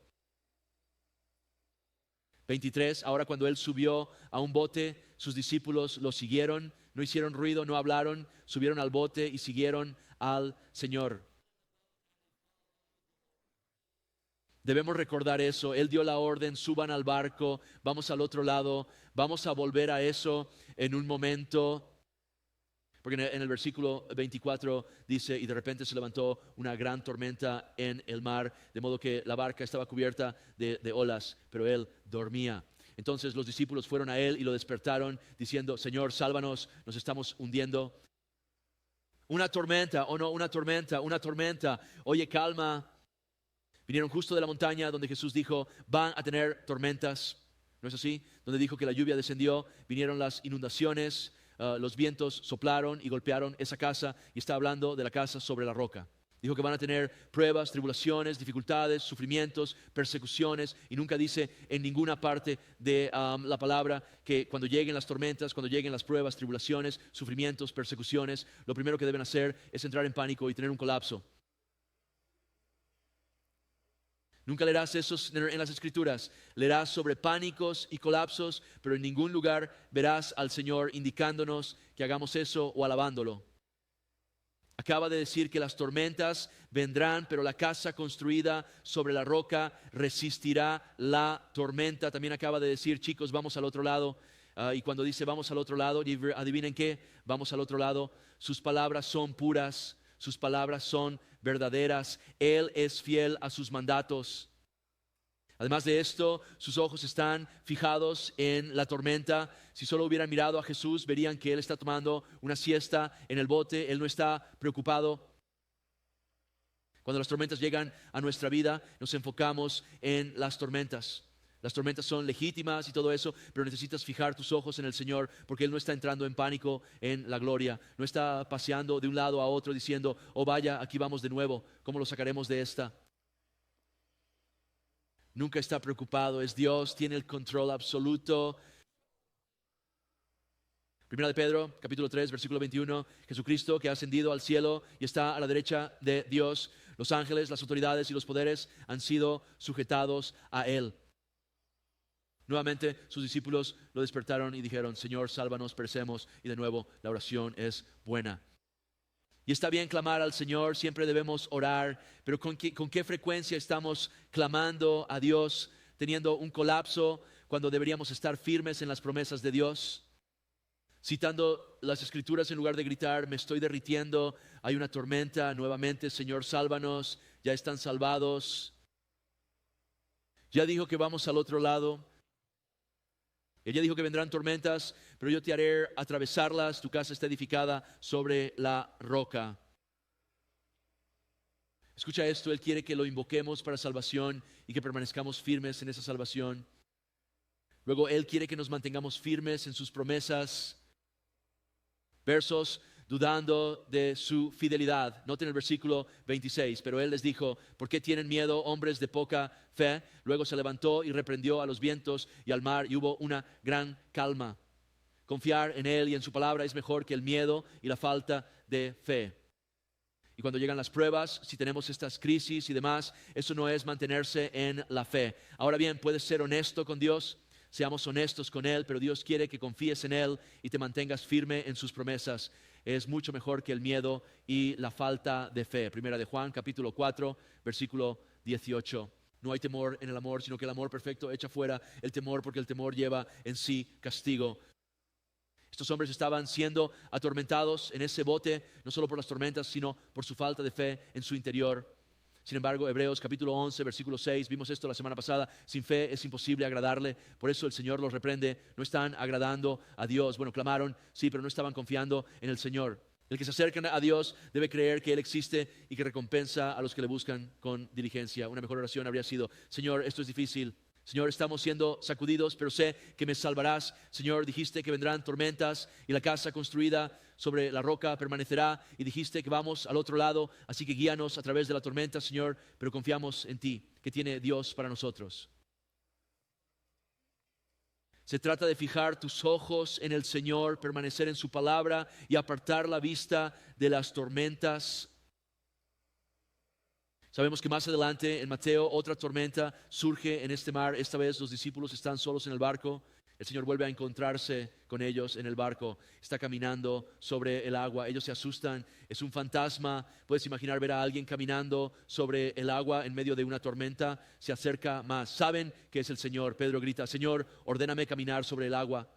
23, ahora cuando Él subió a un bote, sus discípulos lo siguieron, no hicieron ruido, no hablaron, subieron al bote y siguieron al Señor. Debemos recordar eso. Él dio la orden: suban al barco, vamos al otro lado. Vamos a volver a eso en un momento. Porque en el versículo 24 dice: y de repente se levantó una gran tormenta en el mar, de modo que la barca estaba cubierta de olas, pero él dormía. Entonces los discípulos fueron a él y lo despertaron, diciendo: Señor, sálvanos, nos estamos hundiendo. Una tormenta, oh no, una tormenta, una tormenta. Oye, calma. Vinieron justo de la montaña donde Jesús dijo: van a tener tormentas. ¿No es así? Donde dijo que la lluvia descendió, vinieron las inundaciones, los vientos soplaron y golpearon esa casa, y está hablando de la casa sobre la roca. Dijo que van a tener pruebas, tribulaciones, dificultades, sufrimientos, persecuciones, y nunca dice en ninguna parte de la palabra que cuando lleguen las tormentas, cuando lleguen las pruebas, tribulaciones, sufrimientos, persecuciones, lo primero que deben hacer es entrar en pánico y tener un colapso. Nunca leerás eso en las Escrituras. Leerás sobre pánicos y colapsos, pero en ningún lugar verás al Señor indicándonos que hagamos eso o alabándolo. Acaba de decir que las tormentas vendrán, pero la casa construida sobre la roca resistirá la tormenta. También acaba de decir: chicos, vamos al otro lado. Y cuando dice vamos al otro lado, adivinen qué, vamos al otro lado. Sus palabras son puras, sus palabras son verdaderas. Él es fiel a sus mandatos. Además de esto, sus ojos están fijados en la tormenta. Si solo hubieran mirado a Jesús, verían que Él está tomando una siesta en el bote. Él no está preocupado. Cuando las tormentas llegan a nuestra vida, nos enfocamos en las tormentas. Las tormentas son legítimas y todo eso, pero necesitas fijar tus ojos en el Señor, porque Él no está entrando en pánico en la gloria. No está paseando de un lado a otro diciendo: oh vaya, aquí vamos de nuevo, ¿cómo lo sacaremos de esta? Nunca está preocupado, es Dios, tiene el control absoluto. Primera de Pedro, capítulo 3, versículo 21, Jesucristo, que ha ascendido al cielo y está a la derecha de Dios, los ángeles, las autoridades y los poderes han sido sujetados a Él. Nuevamente sus discípulos lo despertaron y dijeron: Señor, sálvanos, perecemos. Y de nuevo la oración es buena. Y está bien clamar al Señor, siempre debemos orar, pero ¿con qué frecuencia estamos clamando a Dios, teniendo un colapso cuando deberíamos estar firmes en las promesas de Dios? Citando las Escrituras en lugar de gritar: me estoy derritiendo, hay una tormenta, nuevamente, Señor, sálvanos, ya están salvados. Ya dijo que vamos al otro lado. Ella dijo que vendrán tormentas, pero yo te haré atravesarlas. Tu casa está edificada sobre la roca. Escucha esto: Él quiere que lo invoquemos para salvación y que permanezcamos firmes en esa salvación. Luego Él quiere que nos mantengamos firmes en sus promesas. Versos dudando de su fidelidad. Noten el versículo 26. Pero Él les dijo: ¿por qué tienen miedo, hombres de poca fe? Luego se levantó y reprendió a los vientos y al mar, y hubo una gran calma. Confiar en Él y en su palabra es mejor que el miedo y la falta de fe. Y cuando llegan las pruebas, si tenemos estas crisis y demás, eso no es mantenerse en la fe. Ahora bien, puedes ser honesto con Dios. Seamos honestos con Él, pero Dios quiere que confíes en Él y te mantengas firme en sus promesas. es mucho mejor que el miedo y la falta de fe. Primera de Juan, capítulo 4, versículo 18. No hay temor en el amor, sino que el amor perfecto echa fuera el temor, porque el temor lleva en sí castigo. Estos hombres estaban siendo atormentados en ese bote, no solo por las tormentas, sino por su falta de fe en su interior. Sin embargo, Hebreos capítulo 11, versículo 6, vimos esto la semana pasada, sin fe es imposible agradarle, por eso el Señor los reprende, no están agradando a Dios. Bueno, clamaron, sí, pero no estaban confiando en el Señor. El que se acerca a Dios debe creer que Él existe y que recompensa a los que le buscan con diligencia. Una mejor oración habría sido: Señor, esto es difícil. Señor, estamos siendo sacudidos, pero sé que me salvarás. Señor, dijiste que vendrán tormentas y la casa construida sobre la roca permanecerá. Y dijiste que vamos al otro lado, así que guíanos a través de la tormenta, Señor, pero confiamos en ti, que tiene Dios para nosotros. Se trata de fijar tus ojos en el Señor, permanecer en su palabra y apartar la vista de las tormentas. Sabemos que más adelante en Mateo otra tormenta surge en este mar. Esta vez los discípulos están solos en el barco. El Señor vuelve a encontrarse con ellos en el barco. Está caminando sobre el agua. Ellos se asustan. Es un fantasma. Puedes imaginar ver a alguien caminando sobre el agua en medio de una tormenta. Se acerca más. Saben que es el Señor. Pedro grita: Señor, ordéname caminar sobre el agua.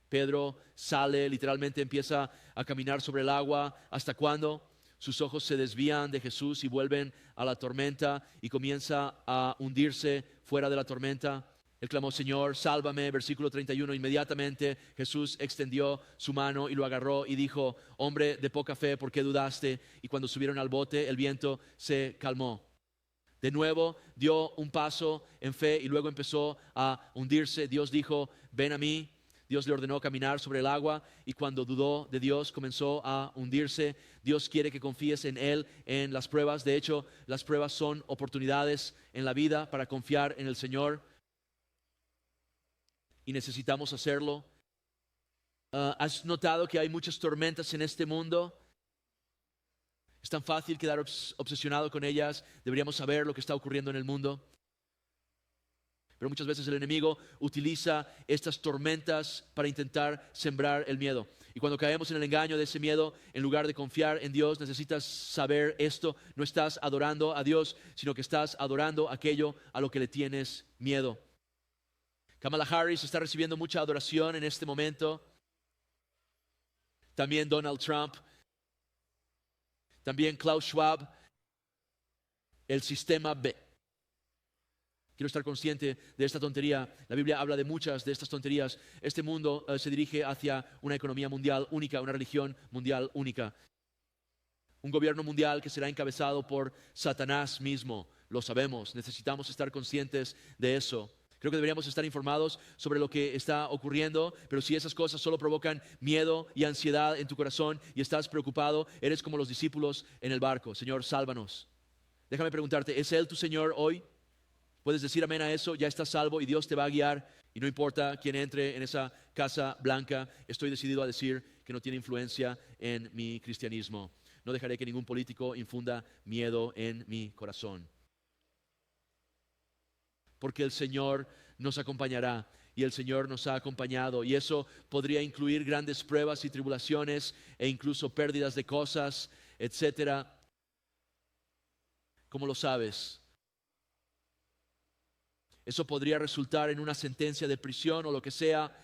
Pedro sale, literalmente empieza a caminar sobre el agua. ¿Hasta cuándo? Sus ojos se desvían de Jesús y vuelven a la tormenta y comienza a hundirse fuera de la tormenta. Él clamó: Señor, sálvame. Versículo 31, inmediatamente Jesús extendió su mano y lo agarró y dijo: hombre de poca fe, ¿por qué dudaste? Y cuando subieron al bote, el viento se calmó. De nuevo dio un paso en fe y luego empezó a hundirse. Dios dijo: ven a mí. Dios le ordenó caminar sobre el agua y cuando dudó de Dios comenzó a hundirse. Dios quiere que confíes en Él en las pruebas. De hecho, las pruebas son oportunidades en la vida para confiar en el Señor y necesitamos hacerlo. ¿Has notado que hay muchas tormentas en este mundo? Es tan fácil quedar obsesionado con ellas. Deberíamos saber lo que está ocurriendo en el mundo. Pero muchas veces el enemigo utiliza estas tormentas para intentar sembrar el miedo. Y cuando caemos en el engaño de ese miedo, en lugar de confiar en Dios, necesitas saber esto: no estás adorando a Dios, sino que estás adorando aquello a lo que le tienes miedo. Kamala Harris está recibiendo mucha adoración en este momento. También Donald Trump. También Klaus Schwab. El sistema B. Quiero estar consciente de esta tontería. La Biblia habla de muchas de estas tonterías. Este mundo se dirige hacia una economía mundial única, una religión mundial única. Un gobierno mundial que será encabezado por Satanás mismo. Lo sabemos, necesitamos estar conscientes de eso. Creo que deberíamos estar informados sobre lo que está ocurriendo, pero si esas cosas solo provocan miedo y ansiedad en tu corazón y estás preocupado, eres como los discípulos en el barco. Señor, sálvanos. Déjame preguntarte, ¿es Él tu Señor hoy? Puedes decir amén a eso, ya estás salvo y Dios te va a guiar y no importa quién entre en esa casa blanca. Estoy decidido a decir que no tiene influencia en mi cristianismo. No dejaré que ningún político infunda miedo en mi corazón. Porque el Señor nos acompañará y el Señor nos ha acompañado y eso podría incluir grandes pruebas y tribulaciones e incluso pérdidas de cosas, etcétera. ¿Cómo lo sabes? Eso podría resultar en una sentencia de prisión o lo que sea.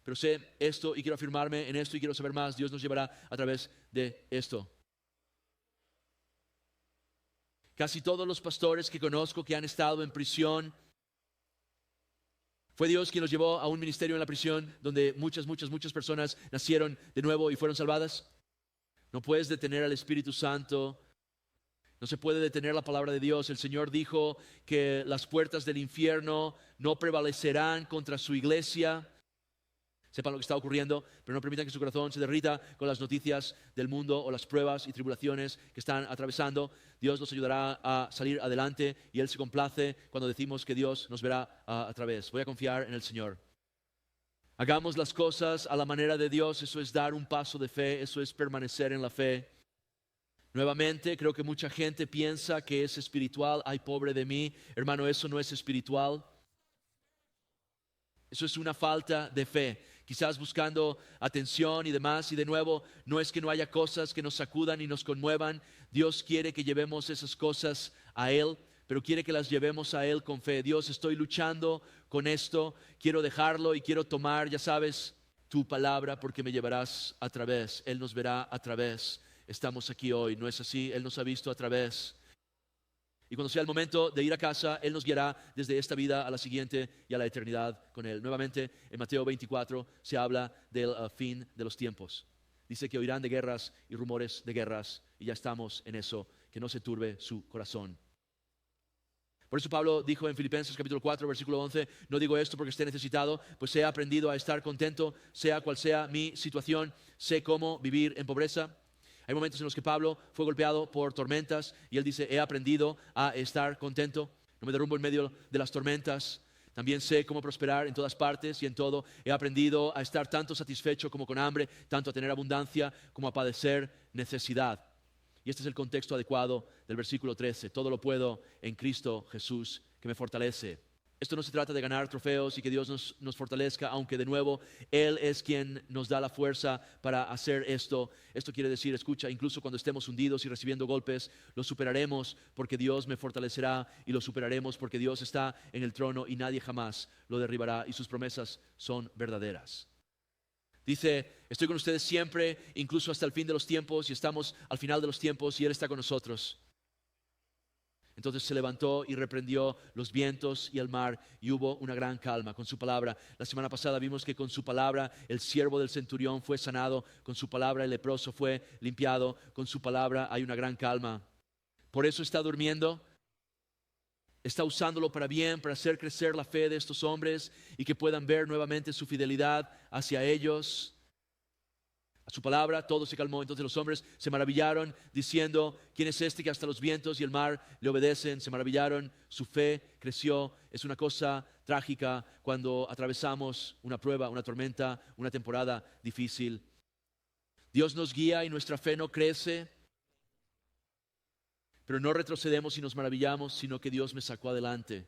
Pero sé esto y quiero afirmarme en esto y quiero saber más. Dios nos llevará a través de esto. Casi todos los pastores que conozco que han estado en prisión, fue Dios quien los llevó a un ministerio en la prisión donde muchas personas nacieron de nuevo y fueron salvadas. No puedes detener al Espíritu Santo. No se puede detener la palabra de Dios. El Señor dijo que las puertas del infierno no prevalecerán contra su iglesia. Sepan lo que está ocurriendo, pero no permitan que su corazón se derrita con las noticias del mundo o las pruebas y tribulaciones que están atravesando. Dios nos ayudará a salir adelante y Él se complace cuando decimos que Dios nos verá a través. Voy a confiar en el Señor. Hagamos las cosas a la manera de Dios. Eso es dar un paso de fe, eso es permanecer en la fe. Nuevamente, creo que mucha gente piensa que es espiritual. Ay, pobre de mí. Hermano, eso no es espiritual. Eso es una falta de fe. quizás buscando atención y demás. Y de nuevo, no es que no haya cosas que nos sacudan y nos conmuevan. Dios quiere que llevemos esas cosas a Él, pero quiere que las llevemos a Él con fe. Dios, estoy luchando con esto, quiero dejarlo y quiero tomar, ya sabes, tu palabra, porque me llevarás a través. Él nos verá a través. Estamos aquí hoy, ¿no es así? Él nos ha visto a través. Y cuando sea el momento de ir a casa, Él nos guiará desde esta vida a la siguiente y a la eternidad con Él. Nuevamente, en Mateo 24 se habla del fin de los tiempos. Dice que oirán de guerras y rumores de guerras, y ya estamos en eso, que no se turbe su corazón. Por eso Pablo dijo en Filipenses capítulo 4, versículo 11, no digo esto porque esté necesitado, pues he aprendido a estar contento, sea cual sea mi situación, sé cómo vivir en pobreza. Hay momentos en los que Pablo fue golpeado por tormentas y él dice, he aprendido a estar contento, no me derrumbo en medio de las tormentas. También sé cómo prosperar en todas partes y en todo. He aprendido a estar tanto satisfecho como con hambre, tanto a tener abundancia como a padecer necesidad. Y este es el contexto adecuado del versículo 13. Todo lo puedo en Cristo Jesús que me fortalece. Esto no se trata de ganar trofeos y que Dios nos fortalezca, aunque de nuevo Él es quien nos da la fuerza para hacer esto. Esto quiere decir, escucha, incluso cuando estemos hundidos y recibiendo golpes, lo superaremos porque Dios me fortalecerá, y lo superaremos porque Dios está en el trono y nadie jamás lo derribará, y sus promesas son verdaderas. Dice, estoy con ustedes siempre, incluso hasta el fin de los tiempos, y estamos al final de los tiempos y Él está con nosotros. Entonces se levantó y reprendió los vientos y el mar, y hubo una gran calma con su palabra. La semana pasada vimos que con su palabra el siervo del centurión fue sanado, con su palabra el leproso fue limpiado, con su palabra hay una gran calma. Por eso está durmiendo, está usándolo para bien, para hacer crecer la fe de estos hombres y que puedan ver nuevamente su fidelidad hacia ellos. A su palabra todo se calmó. Entonces los hombres se maravillaron diciendo, ¿quién es este que hasta los vientos y el mar le obedecen? Se maravillaron, su fe creció. Es una cosa trágica cuando atravesamos una prueba, una tormenta, una temporada difícil. Dios nos guía y nuestra fe no crece, pero no retrocedemos y nos maravillamos, sino que Dios me sacó adelante.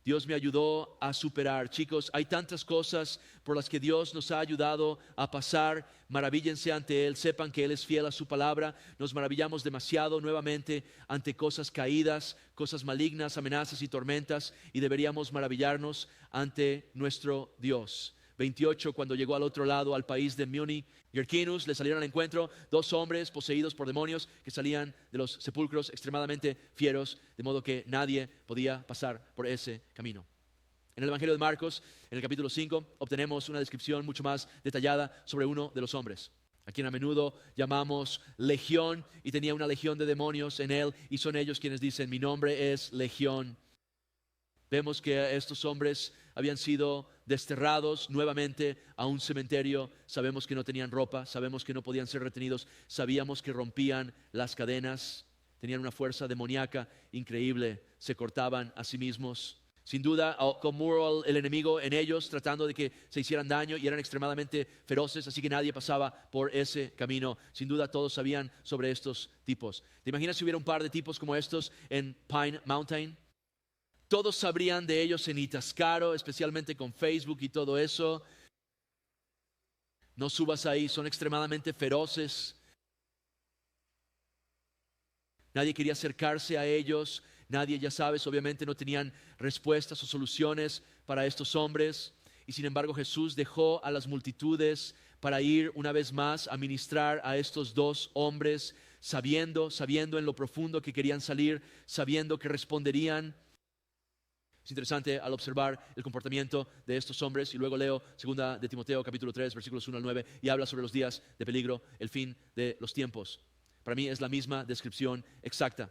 Dios me ayudó a superar. Chicos, hay tantas cosas por las que Dios nos ha ayudado a pasar. Maravíllense ante Él, sepan que Él es fiel a su palabra. Nos maravillamos demasiado nuevamente ante cosas caídas, cosas malignas, amenazas y tormentas, y deberíamos maravillarnos ante nuestro Dios. 28, cuando llegó al otro lado, al país de Múnich, Hyrcanus, le salieron al encuentro 2 hombres poseídos por demonios que salían de los sepulcros extremadamente fieros, de modo que nadie podía pasar por ese camino. En el Evangelio de Marcos, en el capítulo 5, obtenemos una descripción mucho más detallada sobre uno de los hombres, a quien a menudo llamamos Legión, y tenía una legión de demonios en él, y son ellos quienes dicen, mi nombre es Legión. Vemos que estos hombres habían sido desterrados nuevamente a un cementerio. Sabemos que no tenían ropa, sabemos que no podían ser retenidos, sabíamos que rompían las cadenas, tenían una fuerza demoníaca increíble, se cortaban a sí mismos. Sin duda, como el enemigo en ellos, tratando de que se hicieran daño, y eran extremadamente feroces, así que nadie pasaba por ese camino. Sin duda, todos sabían sobre estos tipos. ¿Te imaginas si hubiera un par de tipos como estos en Pine Mountain? Todos sabrían de ellos en Itascaro, especialmente con Facebook y todo eso. No subas ahí, son extremadamente feroces. Nadie quería acercarse a ellos. Nadie, ya sabes, obviamente no tenían respuestas o soluciones para estos hombres. Y sin embargo Jesús dejó a las multitudes para ir una vez más a ministrar a estos 2 hombres, sabiendo en lo profundo que querían salir, sabiendo que responderían. Es interesante al observar el comportamiento de estos hombres, y luego leo 2 de Timoteo capítulo 3 versículos 1 al 9, y habla sobre los días de peligro, el fin de los tiempos. Para mí es la misma descripción exacta.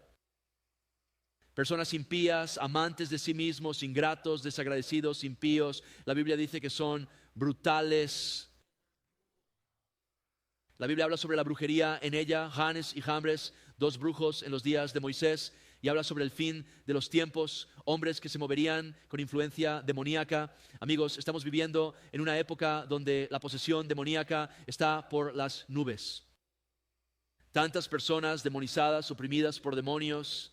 Personas impías, amantes de sí mismos, ingratos, desagradecidos, impíos. La Biblia dice que son brutales. La Biblia habla sobre la brujería en ella, Janes y Jambres, 2 brujos en los días de Moisés, y habla sobre el fin de los tiempos, hombres que se moverían con influencia demoníaca. Amigos, estamos viviendo en una época donde la posesión demoníaca está por las nubes. Tantas personas demonizadas, oprimidas por demonios.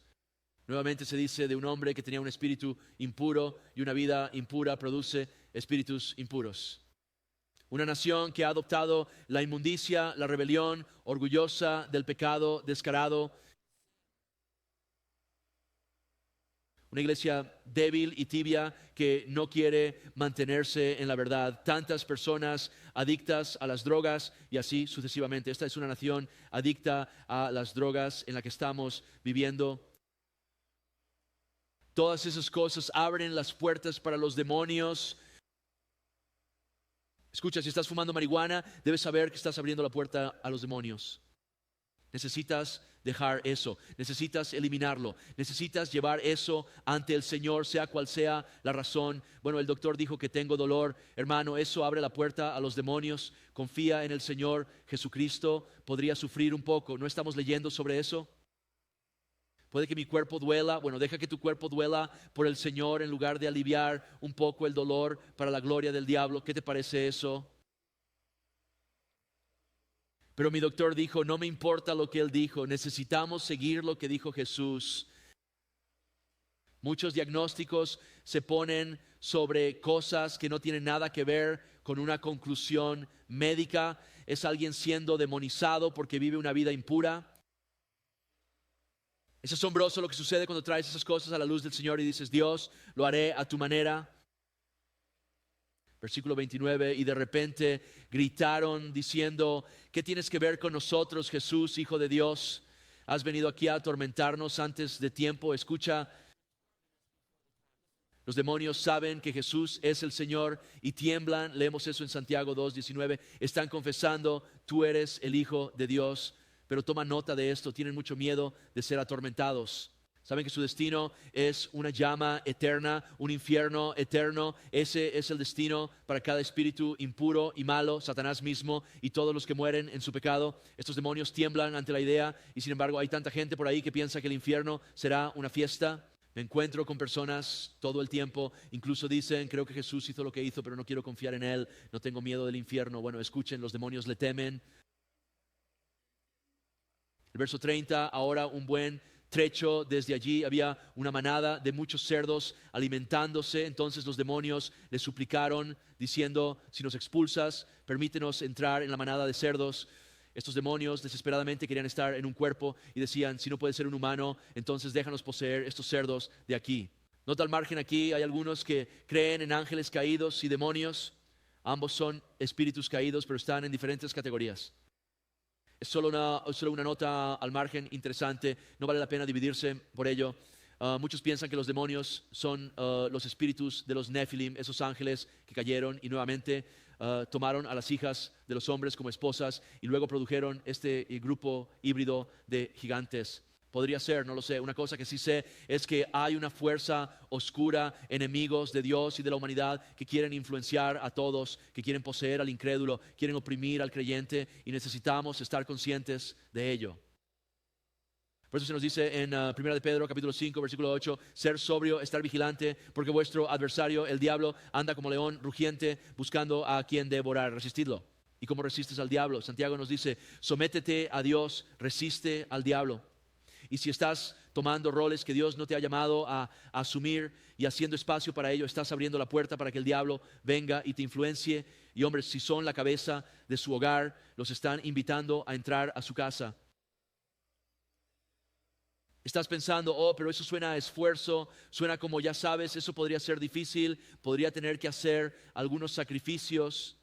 Nuevamente se dice de un hombre que tenía un espíritu impuro, y una vida impura produce espíritus impuros. Una nación que ha adoptado la inmundicia, la rebelión, orgullosa del pecado descarado. Una iglesia débil y tibia que no quiere mantenerse en la verdad. Tantas personas adictas a las drogas y así sucesivamente. Esta es una nación adicta a las drogas en la que estamos viviendo. Todas esas cosas abren las puertas para los demonios. Escucha, si estás fumando marihuana, debes saber que estás abriendo la puerta a los demonios. Necesitas dejar eso, necesitas eliminarlo, necesitas llevar eso ante el Señor, sea cual sea la razón. Bueno, el doctor dijo que tengo dolor. Hermano, eso abre la puerta a los demonios. Confía en el Señor Jesucristo. Podría sufrir un poco. ¿No estamos leyendo sobre eso? Puede que mi cuerpo duela. Bueno, deja que tu cuerpo duela por el Señor en lugar de aliviar un poco el dolor para la gloria del diablo. ¿Qué te parece eso? Pero mi doctor dijo, no me importa lo que él dijo, necesitamos seguir lo que dijo Jesús. Muchos diagnósticos se ponen sobre cosas que no tienen nada que ver con una conclusión médica. Es alguien siendo demonizado porque vive una vida impura. Es asombroso lo que sucede cuando traes esas cosas a la luz del Señor y dices, Dios, lo haré a tu manera. Versículo 29, y de repente gritaron diciendo, ¿qué tienes que ver con nosotros, Jesús, Hijo de Dios? ¿Has venido aquí a atormentarnos antes de tiempo? Escucha, los demonios saben que Jesús es el Señor y tiemblan. Leemos eso en Santiago 2:19. Están confesando, tú eres el Hijo de Dios. Pero toma nota de esto, tienen mucho miedo de ser atormentados. Saben que su destino es una llama eterna, un infierno eterno. Ese es el destino para cada espíritu impuro y malo, Satanás mismo y todos los que mueren en su pecado. Estos demonios tiemblan ante la idea y sin embargo hay tanta gente por ahí que piensa que el infierno será una fiesta. Me encuentro con personas todo el tiempo, incluso dicen, creo que Jesús hizo lo que hizo, pero no quiero confiar en Él, no tengo miedo del infierno. Bueno, escuchen, los demonios le temen. El verso 30, ahora un buen trecho desde allí había una manada de muchos cerdos alimentándose. Entonces los demonios le suplicaron diciendo, si nos expulsas, permítenos entrar en la manada de cerdos. Estos demonios desesperadamente querían estar en un cuerpo y decían, si no puede ser un humano, entonces déjanos poseer estos cerdos de aquí. Nota al margen aquí, hay algunos que creen en ángeles caídos y demonios. Ambos son espíritus caídos, pero están en diferentes categorías. Es solo una nota al margen interesante, no vale la pena dividirse por ello. Muchos piensan que los demonios son los espíritus de los Nefilim, esos ángeles que cayeron y nuevamente tomaron a las hijas de los hombres como esposas y luego produjeron este grupo híbrido de gigantes. Podría ser, no lo sé. Una cosa que sí sé es que hay una fuerza oscura, enemigos de Dios y de la humanidad que quieren influenciar a todos, que quieren poseer al incrédulo, quieren oprimir al creyente y necesitamos estar conscientes de ello. Por eso se nos dice en 1 de Pedro capítulo 5 versículo 8, ser sobrio, estar vigilante, porque vuestro adversario, el diablo, anda como león rugiente buscando a quien devorar. Resistidlo. ¿Y cómo resistes al diablo? Santiago nos dice, sométete a Dios, resiste al diablo. Y si estás tomando roles que Dios no te ha llamado a asumir y haciendo espacio para ello, estás abriendo la puerta para que el diablo venga y te influencie. Y hombres, si son la cabeza de su hogar, los están invitando a entrar a su casa. Estás pensando, oh, pero eso suena a esfuerzo, suena como ya sabes, eso podría ser difícil, podría tener que hacer algunos sacrificios.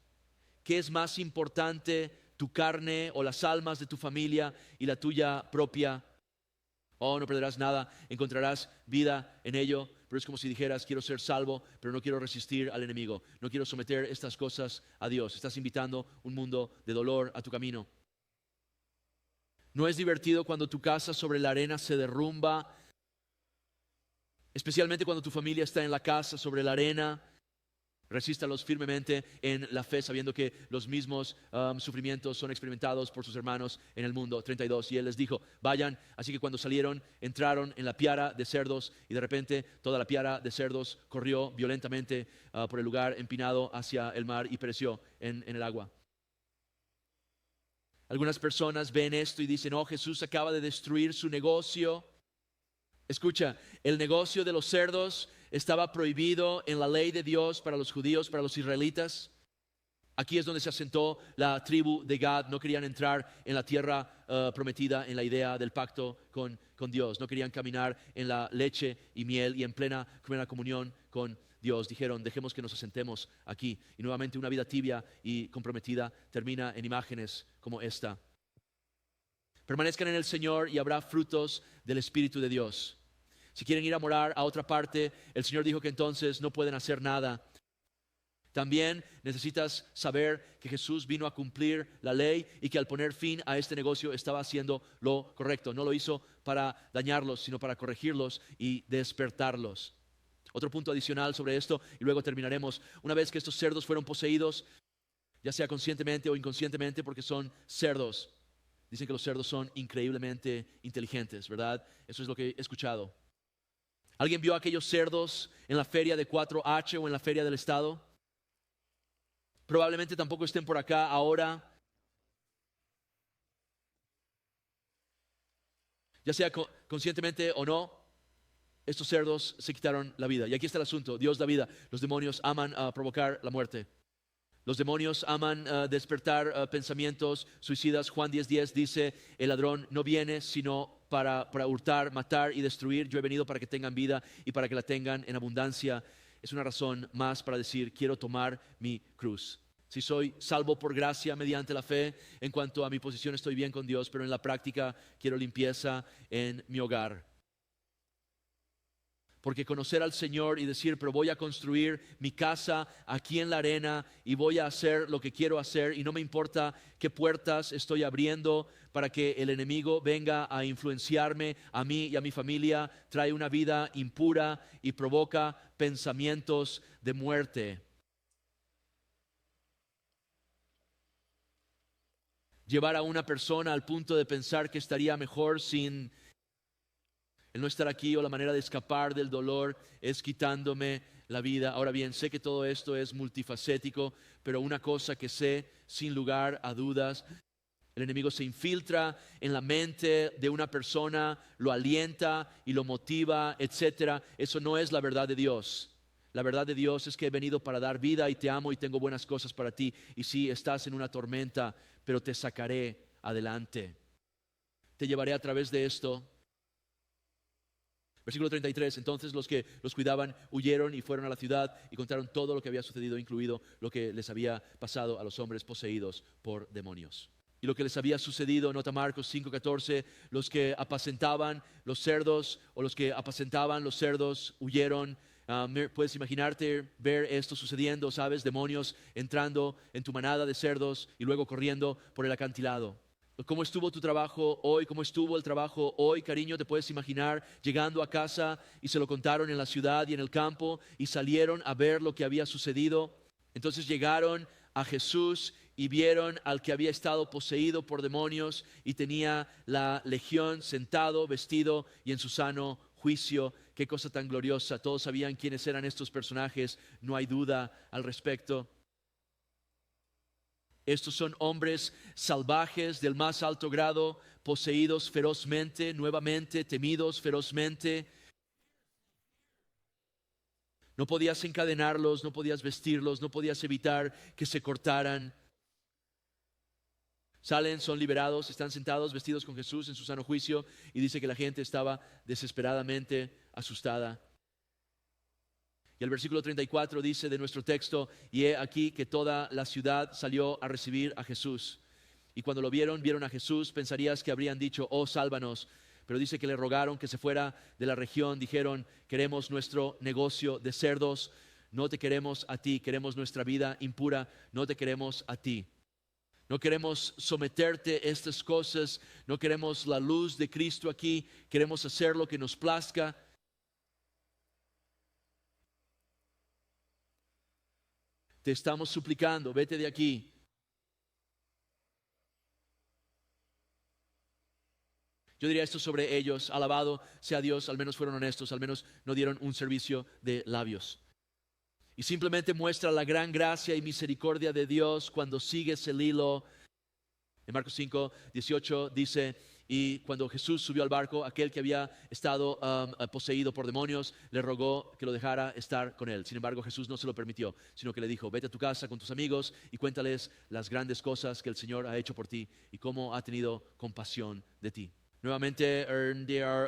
¿Qué es más importante, tu carne o las almas de tu familia y la tuya propia? Oh, no perderás nada, encontrarás vida en ello, pero es como si dijeras, quiero ser salvo, pero no quiero resistir al enemigo, no quiero someter estas cosas a Dios. Estás invitando un mundo de dolor a tu camino. No es divertido cuando tu casa sobre la arena se derrumba, especialmente cuando tu familia está en la casa sobre la arena. Resístalos firmemente en la fe, sabiendo que los mismos sufrimientos son experimentados por sus hermanos en el mundo. 32, y él les dijo, vayan. Así que cuando salieron, entraron en la piara de cerdos, y de repente toda la piara de cerdos corrió violentamente por el lugar empinado hacia el mar y pereció en el agua. Algunas personas ven esto y dicen, oh, Jesús acaba de destruir su negocio. Escucha, el negocio de los cerdos estaba prohibido en la ley de Dios para los judíos, para los israelitas. Aquí es donde se asentó la tribu de Gad. No querían entrar en la tierra prometida, en la idea del pacto con Dios. No querían caminar en la leche y miel y en plena comunión con Dios. Dijeron, dejemos que nos asentemos aquí. Y nuevamente una vida tibia y comprometida termina en imágenes como esta. Permanezcan en el Señor y habrá frutos del Espíritu de Dios. Si quieren ir a morar a otra parte, el Señor dijo que entonces no pueden hacer nada. También necesitas saber que Jesús vino a cumplir la ley y que al poner fin a este negocio estaba haciendo lo correcto. No lo hizo para dañarlos, sino para corregirlos y despertarlos. Otro punto adicional sobre esto, y luego terminaremos. Una vez que estos cerdos fueron poseídos, ya sea conscientemente o inconscientemente, porque son cerdos. Dicen que los cerdos son increíblemente inteligentes, ¿verdad? Eso es lo que he escuchado. ¿Alguien vio a aquellos cerdos en la feria de 4H o en la feria del estado? Probablemente tampoco estén por acá ahora. Ya sea conscientemente o no, estos cerdos se quitaron la vida. Y aquí está el asunto, Dios da vida. Los demonios aman provocar la muerte. Los demonios aman despertar pensamientos suicidas. Juan 10:10 dice, el ladrón no viene sino para hurtar, matar y destruir. Yo he venido para que tengan vida y para que la tengan en abundancia. Es una razón más para decir, quiero tomar mi cruz. Si soy salvo por gracia mediante la fe, en cuanto a mi posición estoy bien con Dios, pero en la práctica quiero limpieza en mi hogar. Porque conocer al Señor y decir, pero voy a construir mi casa aquí en la arena y voy a hacer lo que quiero hacer y no me importa qué puertas estoy abriendo para que el enemigo venga a influenciarme a mí y a mi familia, trae una vida impura y provoca pensamientos de muerte. Llevar a una persona al punto de pensar que estaría mejor sin el no estar aquí, o la manera de escapar del dolor es quitándome la vida. Ahora bien, sé que todo esto es multifacético, pero una cosa que sé sin lugar a dudas, el enemigo se infiltra en la mente de una persona, lo alienta y lo motiva, etcétera. Eso no es la verdad de Dios. La verdad de Dios es que he venido para dar vida y te amo y tengo buenas cosas para ti. Y sí, estás en una tormenta, pero te sacaré adelante. Te llevaré a través de esto. Versículo 33, entonces los que los cuidaban huyeron y fueron a la ciudad y contaron todo lo que había sucedido, incluido lo que les había pasado a los hombres poseídos por demonios. Y lo que les había sucedido, nota Marcos 5:14, los que apacentaban los cerdos o los que apacentaban los cerdos huyeron. Puedes imaginarte ver esto sucediendo, ¿sabes? Demonios entrando en tu manada de cerdos y luego corriendo por el acantilado. ¿Cómo estuvo tu trabajo hoy? ¿Cómo estuvo el trabajo hoy, cariño? Te puedes imaginar llegando a casa y se lo contaron en la ciudad y en el campo y salieron a ver lo que había sucedido. Entonces llegaron a Jesús y vieron al que había estado poseído por demonios y tenía la legión sentado, vestido y en su sano juicio. Qué cosa tan gloriosa. Todos sabían quiénes eran estos personajes, no hay duda al respecto. Estos son hombres salvajes del más alto grado, poseídos ferozmente, nuevamente temidos ferozmente. No podías encadenarlos, no podías vestirlos, no podías evitar que se cortaran. Salen, son liberados, están sentados, vestidos con Jesús en su sano juicio, y dice que la gente estaba desesperadamente asustada. Y el versículo 34 dice de nuestro texto, y he aquí que toda la ciudad salió a recibir a Jesús. Y cuando lo vieron a Jesús, pensarías que habrían dicho, oh, sálvanos. Pero dice que le rogaron que se fuera de la región. Dijeron, queremos nuestro negocio de cerdos, no te queremos a ti. Queremos nuestra vida impura, no te queremos a ti. No queremos someterte a estas cosas, no queremos la luz de Cristo aquí. Queremos hacer lo que nos plazca. Te estamos suplicando, vete de aquí. Yo diría esto sobre ellos, alabado sea Dios, al menos fueron honestos, al menos no dieron un servicio de labios. Y simplemente muestra la gran gracia y misericordia de Dios cuando sigues el hilo. En Marcos 5:18 dice, Y cuando Jesús subió al barco, aquel que había estado poseído por demonios le rogó que lo dejara estar con él. Sin embargo, Jesús no se lo permitió, sino que le dijo: vete a tu casa con tus amigos y cuéntales las grandes cosas que el Señor ha hecho por ti y cómo ha tenido compasión de ti. Nuevamente,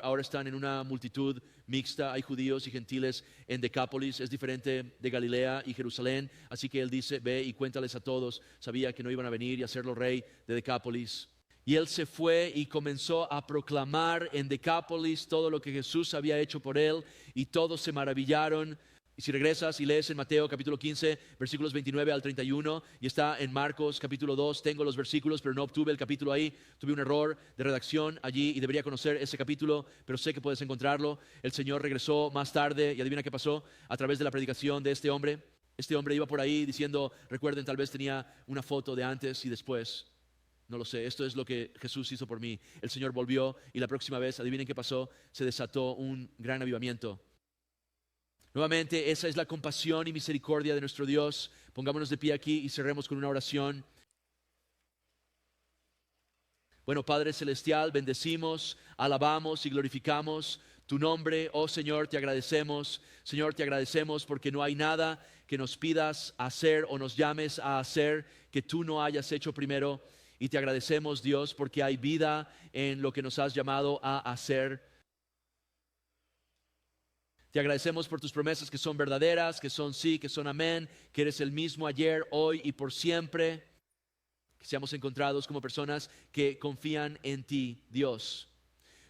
ahora están en una multitud mixta, hay judíos y gentiles en Decápolis, es diferente de Galilea y Jerusalén, así que él dice: ve y cuéntales a todos. Sabía que no iban a venir y hacerlo rey de Decápolis. Y él se fue y comenzó a proclamar en Decápolis todo lo que Jesús había hecho por él, y todos se maravillaron. Y si regresas y lees en Mateo capítulo 15, versículos 29 al 31, y está en Marcos capítulo 2, tengo los versículos, pero no obtuve el capítulo ahí, tuve un error de redacción allí y debería conocer ese capítulo, pero sé que puedes encontrarlo. El Señor regresó más tarde y adivina qué pasó a través de la predicación de este hombre. Este hombre iba por ahí diciendo, recuerden, tal vez tenía una foto de antes y después. No lo sé, esto es lo que Jesús hizo por mí. El Señor volvió y la próxima vez, adivinen qué pasó, se desató un gran avivamiento. Nuevamente, esa es la compasión y misericordia de nuestro Dios. Pongámonos de pie aquí y cerremos con una oración. Bueno, Padre Celestial, bendecimos, alabamos y glorificamos tu nombre. Oh Señor, te agradecemos. Señor, te agradecemos porque no hay nada que nos pidas hacer o nos llames a hacer que tú no hayas hecho primero. Y te agradecemos, Dios, porque hay vida en lo que nos has llamado a hacer. Te agradecemos por tus promesas que son verdaderas, que son sí, que son amén, que eres el mismo ayer, hoy y por siempre. Que seamos encontrados como personas que confían en ti, Dios.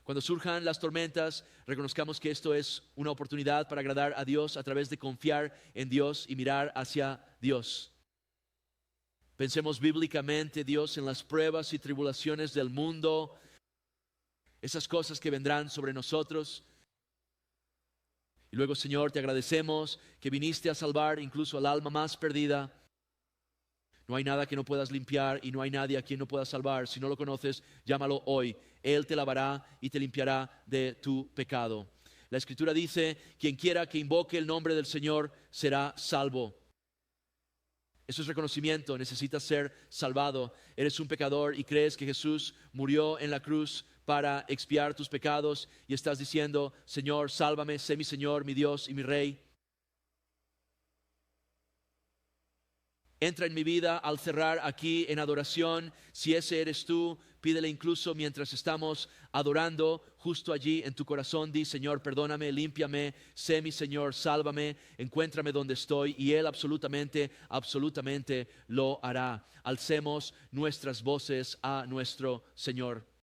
Cuando surjan las tormentas, reconozcamos que esto es una oportunidad para agradar a Dios a través de confiar en Dios y mirar hacia Dios. Pensemos bíblicamente, Dios, en las pruebas y tribulaciones del mundo, esas cosas que vendrán sobre nosotros. Y luego, Señor, te agradecemos que viniste a salvar incluso al alma más perdida. No hay nada que no puedas limpiar y no hay nadie a quien no puedas salvar. Si no lo conoces, llámalo hoy. Él te lavará y te limpiará de tu pecado. La Escritura dice: quien quiera que invoque el nombre del Señor será salvo. Eso es reconocimiento, necesitas ser salvado. Eres un pecador y crees que Jesús murió en la cruz para expiar tus pecados y estás diciendo: Señor, sálvame, sé mi Señor, mi Dios y mi Rey. Entra en mi vida al cerrar aquí en adoración. Si ese eres tú, pídele incluso mientras estamos adorando, justo allí en tu corazón, di: Señor, perdóname, límpiame, sé mi Señor, sálvame, encuéntrame donde estoy, y Él absolutamente lo hará. Alcemos nuestras voces a nuestro Señor.